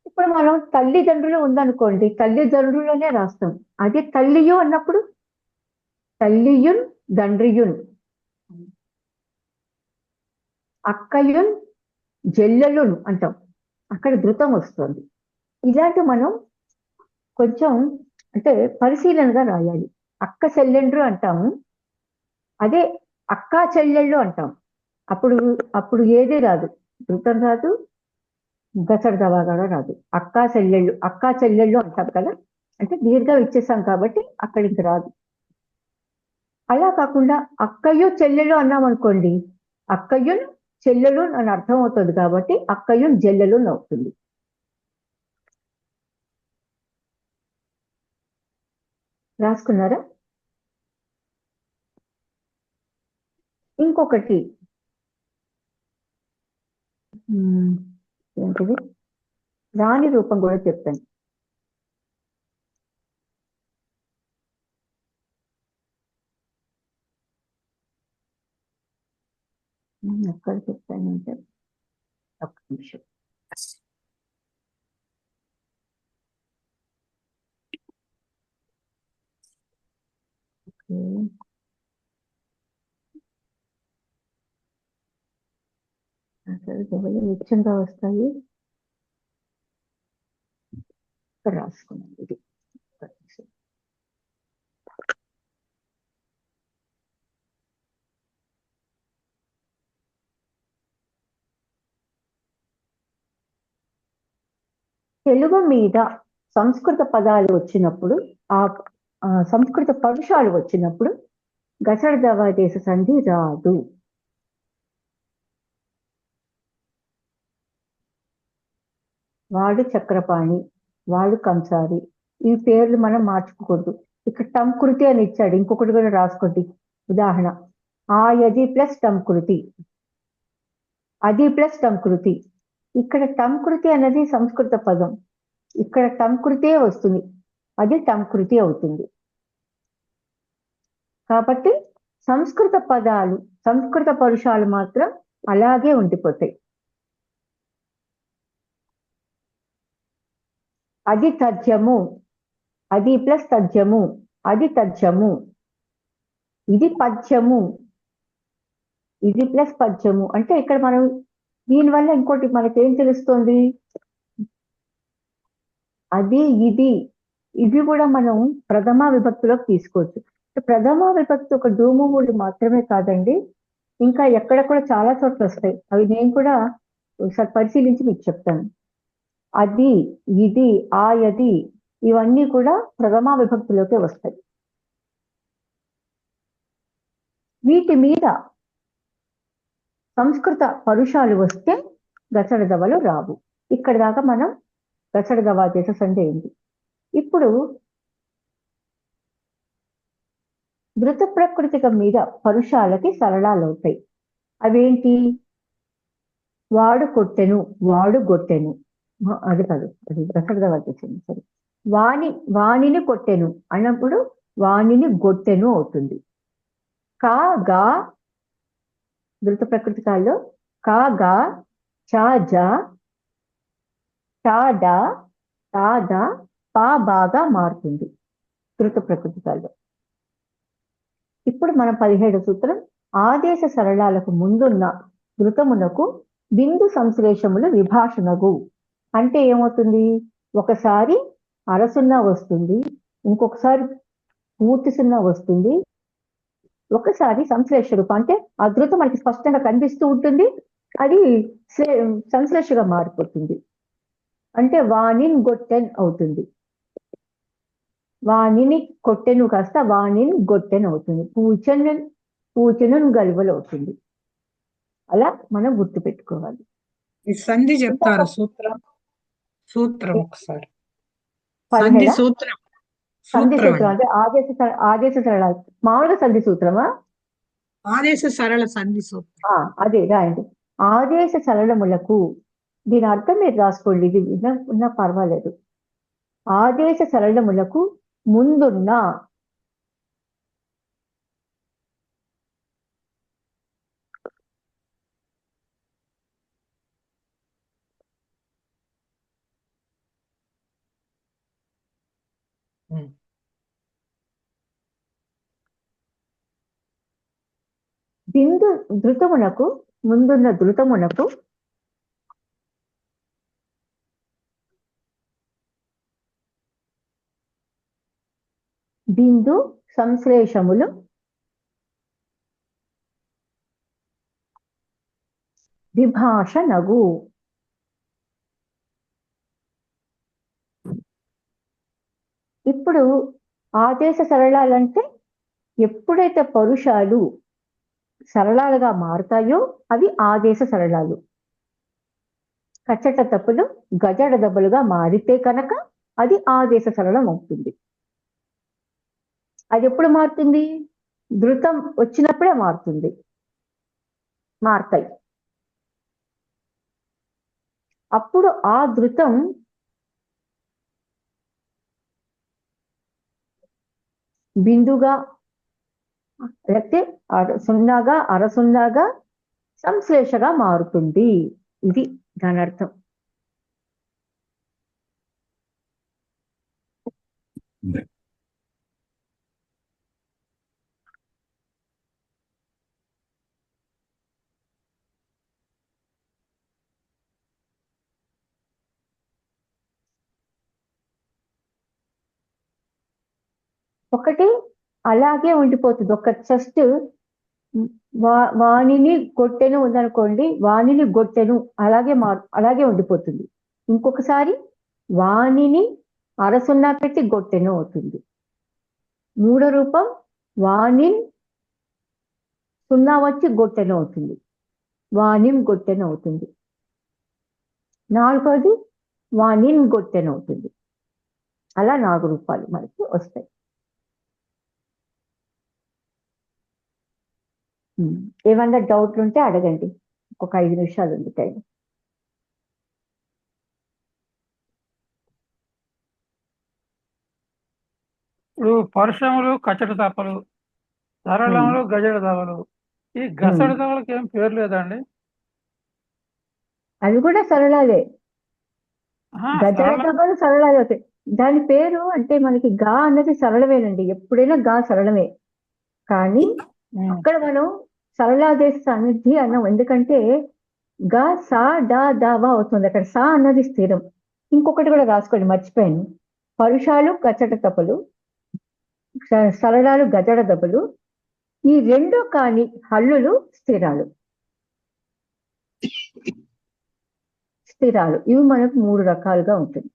ఇప్పుడు మనం తల్లిదండ్రులు ఉందనుకోండి, తల్లిదండ్రులనే రాస్తాం. అదే తల్లియు అన్నప్పుడు తల్లియున్ దండ్రియున్, అక్కయున్ జల్లెలున్ అంటాం. అక్కడ ధృతం వస్తుంది. ఇలాంటి మనం కొంచెం అంటే పరిశీలనగా రాయాలి. అక్క చెల్లెండ్రు అంటాము, అదే అక్కా చెల్లెళ్ళు అంటాం. అప్పుడు ఏది రాదు, ధృతం రాదు, గసడ దవాగా రాదు. అక్కా చెల్లెళ్ళు అంటాం కదా, అంటే దీర్ఘం ఇచ్చేసాం కాబట్టి అక్కడికి రాదు. అలా కాకుండా అక్కయ్యు చెల్లెలు అన్నాం అనుకోండి, అక్కయ్యున్ చెల్లెలు అని అర్థం అవుతుంది కాబట్టి అక్కయ్యున్ జల్లెలు అవుతుంది. రాసుకున్నారా? ఇంకొకటి ఏంటిది, రాణి రూపం కూడా చెప్తాను. ఎక్కడ చెప్తానంటే ఒక్క నిమిషం. అసలు నిత్యంగా వస్తాయి, రాసుకున్నాను. ఇది తెలుగు మీద సంస్కృత పదాలు వచ్చినప్పుడు, ఆ సంస్కృత పరుషాలు వచ్చినప్పుడు గసడ దవాదేశ సంధి రాదు. వాడు చక్రపాణి, వాడు కంసారి, ఈ పేర్లు మనం మార్చుకోకూడదు. ఇక్కడ టంకృతి అని ఇచ్చాడు, ఇంకొకటి కూడా రాసుకోండి. ఉదాహరణ ఆయది ప్లస్ టంకృతి, అది ప్లస్ టంకృతి. ఇక్కడ టంకృతి అనేది సంస్కృత పదం, ఇక్కడ టంకృతే వస్తుంది, అది టంకృతి అవుతుంది. కాబట్టి సంస్కృత పదాలు, సంస్కృత పరుషాలు మాత్రం అలాగే ఉండిపోతాయి. అది తథ్యము, అది ప్లస్ తథ్యము, అది తథ్యము. ఇది పద్యము, ఇది ప్లస్ పద్యము. అంటే ఇక్కడ మనం దీనివల్ల ఇంకోటి మనకేం తెలుస్తుంది, అది ఇది ఇవి కూడా మనం ప్రథమ విభక్తిలోకి తీసుకోవచ్చు. ప్రథమ విభక్తి ఒక డూమువులు మాత్రమే కాదండి, ఇంకా ఎక్కడెక్కడ చాలా చోట్ల వస్తాయి. అవి నేను కూడా ఒకసారి పరిశీలించి మీకు చెప్తాను. అది, ఇది, ఆయది ఇవన్నీ కూడా ప్రథమ విభక్తిలోకే వస్తాయి. వీటి మీద సంస్కృత పరుషాలు వస్తే గసడ దవలు రావు. ఇక్కడ దాకా మనం గసడ దవాదేశ సంధి అయింది. ఇప్పుడు ధృత ప్రకృతిక మీద పరుషాలకి సరళాలు అవుతాయి. అవేంటి, వాడు కొట్టెను, వాడు గొట్టెను. అది కాదు, అది గసడ దవాదేశ సరే. వాణిని కొట్టెను అన్నప్పుడు వాణిని గొట్టెను అవుతుంది. కా గా ధృత ప్రకృతికాల్లో కా గా చా జా టా డా తా దా పా బాగా మారుతుంది ధృత ప్రకృతికాల్లో. ఇప్పుడు మనం 17వ సూత్రం, ఆదేశ సరళాలకు ముందున్న ధృతమునకు బిందు సంశ్లేషములు విభాషణగు. అంటే ఏమవుతుంది, ఒకసారి అరసున్నా వస్తుంది, ఇంకొకసారి పూర్తి సున్నా వస్తుంది, ఒకసారి సంశ్లేష రూపం అంటే ఆ ధృతం మనకి స్పష్టంగా కనిపిస్తూ ఉంటుంది, అది సంశ్లేషగా మారిపోతుంది. అంటే వాణిన్ గొట్టెన్ అవుతుంది. వాణిని కొట్టెను కాస్త వాణిన్ గొట్టెన్ అవుతుంది. పూచనన్ గలువలు అవుతుంది. అలా మనం గుర్తు పెట్టుకోవాలి. ఈ సంధి చెప్తారా సూత్రం ఒకసారి సంధి 17 సూత్రం సంధి సూత్రం అండి. అంటే ఆదేశ సరళాలు. మామూలుగా సంధి సూత్రమా? ఆదేశ సరళ సంధి సూత్రం. అదే రాయండి. ఆదేశ సరళములకు దీని అర్థం మీరు రాసుకోండి, ఇది ఉన్నా పర్వాలేదు. ఆదేశ సరళములకు ముందున్న బిందు ధృతమునకు ముందున్న ధృతమునకు బిందు సంశ్లేషములు విభాషణగు. ఇప్పుడు ఆదేశ సరళాలంటే ఎప్పుడైతే పరుషాలు సరళాలుగా మారుతాయో అవి ఆదేశ సరళాలు. కచ్చట తప్పులు గజడ దెబ్బలుగా మారితే కనుక అది ఆదేశ సరళం అవుతుంది. అది ఎప్పుడు మారుతుంది? ధృతం వచ్చినప్పుడే మారుతాయి. అప్పుడు ఆ ధృతం బిందుగా లేకపోతే సున్నాగా అరసున్నాగా సంశ్లేషగా మారుతుంది. ఇది దాని అర్థం. ఒకటి అలాగే ఉండిపోతుంది. ఒక జస్ట్ వాణిని గొట్టెను ఉందనుకోండి, వాణిని గొట్టెను అలాగే ఉండిపోతుంది. ఇంకొకసారి వాణిని అరసున్నా పెట్టి గొట్టెను అవుతుంది. మూడో రూపం వాణిన్ సున్నా వచ్చి గొట్టెను అవుతుంది. వాణిం గొట్టెను అవుతుంది. నాలుగోది వాణిన్ గొట్టెను అవుతుంది. అలా 4 రూపాలు మనకి వస్తాయి. ఏమన్నా డౌట్లు ఉంటే అడగండి. ఒక 5 నిమిషాలు ఉంది టైం. ఇప్పుడు పరుషములు కచ్చట తప్పలు, సరళములు గజడ దవలు. ఈ గసడ దవలకి ఏం పేరు లేదండి? అవి కూడా సరళాలే. గజడ దెబ్బలు సరళాలు అవుతాయి. దాని పేరు అంటే మనకి గా అన్నది సరళమేనండి. ఎప్పుడైనా గా సరళమే. కానీ అక్కడ మనం సరళాదేశ సన్నిధి అన్నాం. ఎందుకంటే గా సా డా దావా అవుతుంది. అక్కడ సా అన్నది స్థిరం. ఇంకొకటి కూడా రాసుకోండి, మర్చిపోయాను. పరుషాలు గచ్చట తపలు, సరళాలు గజడ దెబ్బలు. ఈ 2 కాని హల్లులు స్థిరాలు. ఇవి మనకు 3 రకాలుగా ఉంటుంది.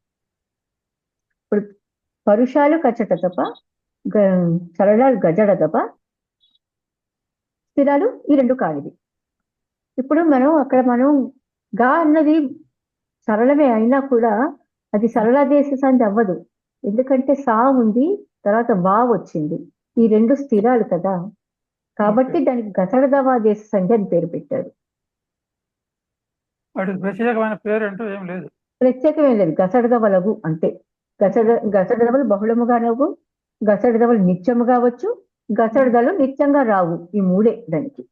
ఇప్పుడు పరుషాలు కచ్చట తప, సరళాలు గజడ దెబ్బ, స్థిరాలు ఈ 2 కానివి. ఇప్పుడు అక్కడ మనం గా అన్నది సరళమే అయినా కూడా అది సరళాదేశ సంధి అవ్వదు. ఎందుకంటే సా ఉంది, తర్వాత వా వచ్చింది. ఈ 2 స్థిరాలు కదా, కాబట్టి దానికి గసడదవాదేశ సంధి అని పేరు పెట్టారు. ప్రత్యేకమైన పేరు అంటూ ఏం లేదు. ప్రత్యేకమేం లేదు. గసడదవలగు అంటే గసడదవలు బహుళముగా నవ్వు, గసడదవలు నిత్యముగా వచ్చు, గసడదలు నిత్యంగా రావు. ఈ 3 దానికి.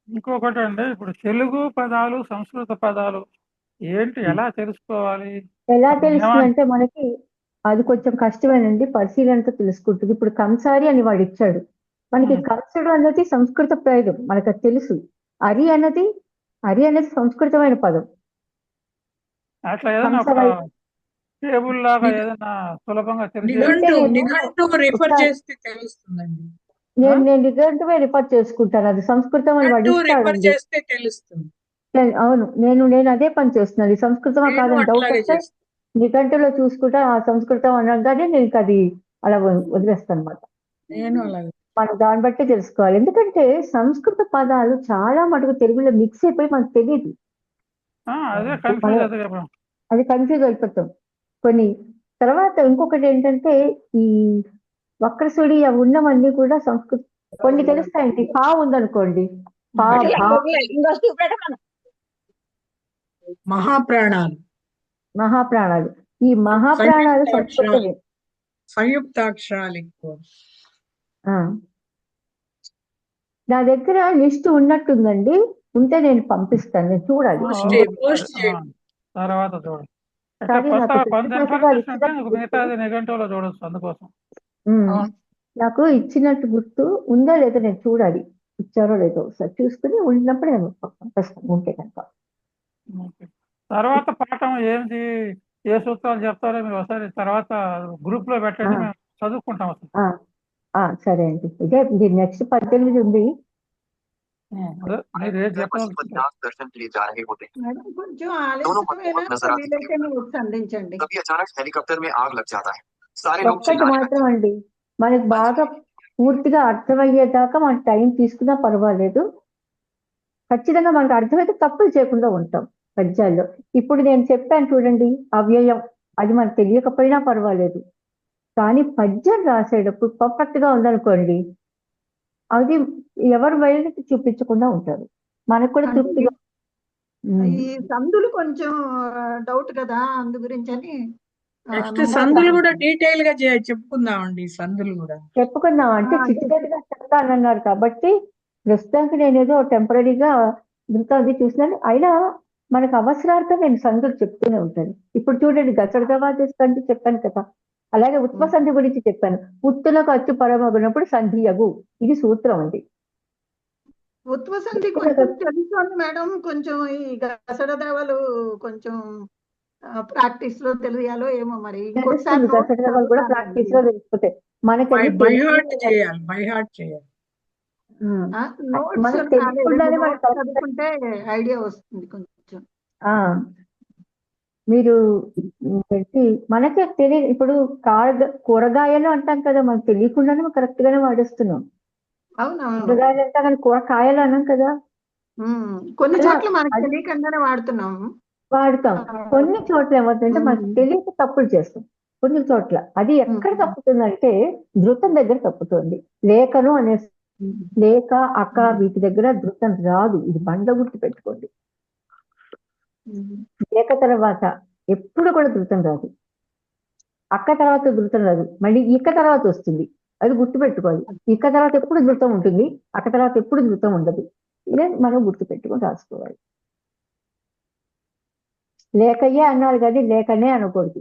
ఇంకొకటి అండి, ఇప్పుడు తెలుగు పదాలు సంస్కృత పదాలు ఏంటి, ఎలా తెలుసుకోవాలి? ఎలా తెలుస్తుంది అంటే మనకి అది కొంచెం కష్టమేనండి, పరిశీలనతో తెలుసుకుంటుంది. ఇప్పుడు కంసారి అని వాడు ఇచ్చాడు మనకి. కంసుడు అన్నది సంస్కృత ప్రయోగం, మనకు అది తెలుసు. అరి అనేది సంస్కృతమైన పదం. అట్లా ఏదైనా టేబుల్ లాగా ఏదైనా సులభంగా నేను నిఘంటువే రిఫర్ చేసుకుంటాను. అది సంస్కృతం అని వాడు ఇస్తాడు. అవును, నేను అదే పని చేస్తున్నాను. ఈ సంస్కృతమా నేను కాదని డౌట్ అట్లాగే వస్తే చేస్తాను. నిఘంటులో చూసుకుంటా ఆ సంస్కృతం అనగానే నేను అది అలా వదిలేస్తాను అనమాట. నేను అలాగే. మనం దాన్ని బట్టి తెలుసుకోవాలి. ఎందుకంటే సంస్కృత పదాలు చాలా మటుకు తెలుగులో మిక్స్ అయిపోయి మనకు తెలియదు. అదే కన్ఫ్యూజ్ అవుతుంది కదా. అది కన్ఫ్యూజ్ అయిపోతాం. కొన్ని తర్వాత ఇంకొకటి ఏంటంటే ఈ వక్రసుడి అవి ఉన్నవన్నీ కూడా సంస్కృత కొన్ని తెలుస్తాయండి. పా ఉందనుకోండి, పా భా మహాప్రాణాలు, మహాప్రాణాలు. ఈ మహాప్రాణాలు సంస్కృతమే. సంయుక్తాక్షరాలు ఎక్కువ. ఆ. నా దగ్గర లిస్ట్ ఉన్నట్టుందండి, ఉంటే నేను పంపిస్తాను, నేను చూడాలి. పోస్ట్ చేయండి. తర్వాత చూడండి. అంటే కానీ కొత్త నాకు కొంత కృష్ణప్రసాద్ గారు ఇన్ఫర్మేషన్ ఉంటే ఇచ్చినట్టు మిగతాది నిఘంటువులో చూడొచ్చు అందుకోసం. ఉమ్, నాకు ఇచ్చినట్టు గుర్తు ఉందో లేదో నేను చూడాలి, ఇచ్చారో లేదో ఒకసారి చూసుకుని ఉన్నప్పుడు నేను పంపిస్తాను ఉంటే కనుక. ఓకే. తర్వాత పాఠం ఏంటి, ఏ సూత్రాలు చెప్తారో మీరు ఒకసారి తర్వాత గ్రూప్ లో పెట్టండి, మేము చదువుకుంటాం అసలు. సరే అండి. ఇదే ఇది నెక్స్ట్ 18 ఉంది. అదే మీరు ఏది చెప్పాలనుకుంటారు. दर्शन के लिए जा रहे होते हैं। మేడం కొంచెం दोनों ఆలస్యమైనా नजर आते వీలైతే हैं। నోట్స్ అందించండి. तभी अचानक हेलीकॉप्टर में आग लग जाता है। सारे लोग ఒక్కటి चिल्लाने మాత్రం लगते అండి, మనకి బాగా పూర్తిగా అర్థమయ్యేదాకా మనకు టైం తీసుకున్నా పర్వాలేదు. ఖచ్చితంగా మనకు అర్థమైతే తప్పులు చేయకుండా ఉంటాం పద్యాల్లో. ఇప్పుడు నేను చెప్పాను చూడండి, అవ్యయం, అది మనకు తెలియకపోయినా పర్వాలేదు. కానీ పద్యం రాసేటప్పుడు పర్ఫెక్ట్ గా ఉందనుకోండి, అది ఎవరు బయటకి చూపించకుండా ఉంటారు, మనకు కూడా అంటే తృప్తిగా. ఈ సందులు కొంచెం డౌట్ కదా, అందు గురించి అని నెక్స్ట్ సందులు కూడా డీటెయిల్ గా చెప్పుకుందామండి. సందులు కూడా చెప్పుకుందాం అంటే చిట్టుగా చెప్తానన్నారు కాబట్టి ప్రస్తుతానికి నేను ఏదో టెంపరీగా అది చూసినాను. అయినా మనకు అవసరార్థం నేను సందులు చెప్తూనే ఉంటాను. ఇప్పుడు చూడండి, గసడదవా అంటే చెప్పాను కదా, అలాగే ఉత్మ సంధి గురించి చెప్పాను. ఉత్తులకు అచ్చు పరమగునప్పుడు సంధియగు, ఇది సూత్రం అండి. ఉత్వ సంధి కొంచెం తెలుసుకోండి మేడం, కొంచెం ఈ గసడ దేవలు కొంచెం ప్రాక్టీస్ లో తెలియాలో ఏమో మరి. ఇంకోసారి గసడదవాలు కూడా ప్రాక్టీస్ లో తెలిసిపోతాయి మనకి. బై హార్ట్ చేయాలి, బై హార్ట్ చేయాలి. నోట్స్ తెలియకుండానే మనకు చదువుకుంటే ఐడియా వస్తుంది కొంచెం. మీరు మనకే తెలియదు. ఇప్పుడు కూరగాయలు అంటాం కదా, మనకు తెలియకుండానే కరెక్ట్ గానే వాడేస్తున్నాం. అవునవును, కూరగాయలు అంటా కానీ కూరకాయలు అన్నాం కదా. కొన్ని చోట్ల మనకు తెలియకుండానే వాడుతాం. కొన్ని చోట్ల ఏమవుతుందంటే మనకు తెలియక తప్పులు చేస్తాం. కొన్ని చోట్ల అది ఎక్కడ తప్పుతుందంటే ధృతం దగ్గర తప్పుతుంది. లేఖను అనే లేక అక్క వీటి దగ్గర ధృతం రాదు, ఇది బండ గుర్తు పెట్టుకోండి. లేక తర్వాత ఎప్పుడు కూడా ధృతం రాదు, అక్క తర్వాత ధృతం రాదు, మళ్ళీ ఇక్క తర్వాత వస్తుంది, అది గుర్తు పెట్టుకోవాలి. ఇక్క తర్వాత ఎప్పుడు ధృతం ఉంటుంది, అక్క తర్వాత ఎప్పుడు ధృతం ఉండదు. ఇదే మనం గుర్తు పెట్టుకొని రాసుకోవాలి. లేకయ్యే అన్నారు కానీ లేకనే అనకూడదు.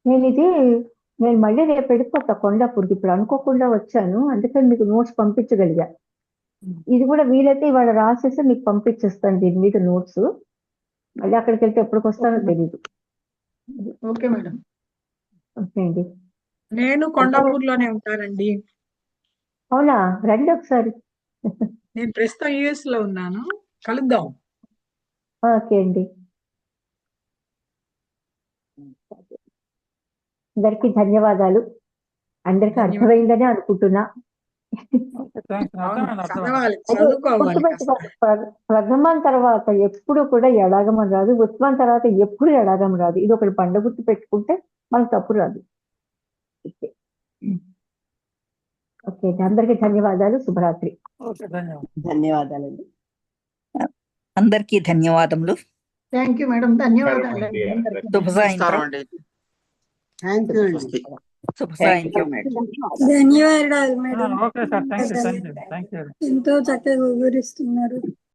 నేను మళ్ళీ రేపు వెళ్ళిపోతా కొండాపూర్కి. ఇప్పుడు అనుకోకుండా వచ్చాను, అందుకని మీకు నోట్స్ పంపించగలిగా. ఇది కూడా వీలైతే ఇవాళ రాసేసి మీకు పంపించేస్తాను దీని మీద నోట్స్. మళ్ళీ అక్కడికి వెళ్తే ఎప్పటికి వస్తానో తెలీదు. Okay madam. ఓకే అండి. నేను కొండాపూర్లోనే ఉంటానండి. అవునా, రండి ఒకసారి. నేను ప్రస్తుతం యుఎస్ లో ఉన్నాను, కలుద్దాం. ఓకే అండి. అందరికీ ధన్యవాదాలు. అందరికీ అర్థమైందని అనుకుంటున్నా. ప్రథమం తర్వాత ఎప్పుడు కూడా ఎడాగమం రాదు, ఉత్మం తర్వాత ఎప్పుడు ఎడాగం రాదు. ఇది ఒకటి బండ గుర్తు పెట్టుకుంటే మనకు తప్పు రాదు. ఓకే, అందరికీ ధన్యవాదాలు. శుభరాత్రి. ధన్యవాదాలండి. అందరికీ ధన్యవాదములు. థ్యాంక్ యూ మేడం, ధన్యవాదాలు. శుభ సాయంత్రం. శుభ సాయంత్రం మేడం. ధన్యవాదాలు madam, okay sir, thank you. ఎంతో చక్కగా వివరిస్తున్నారు.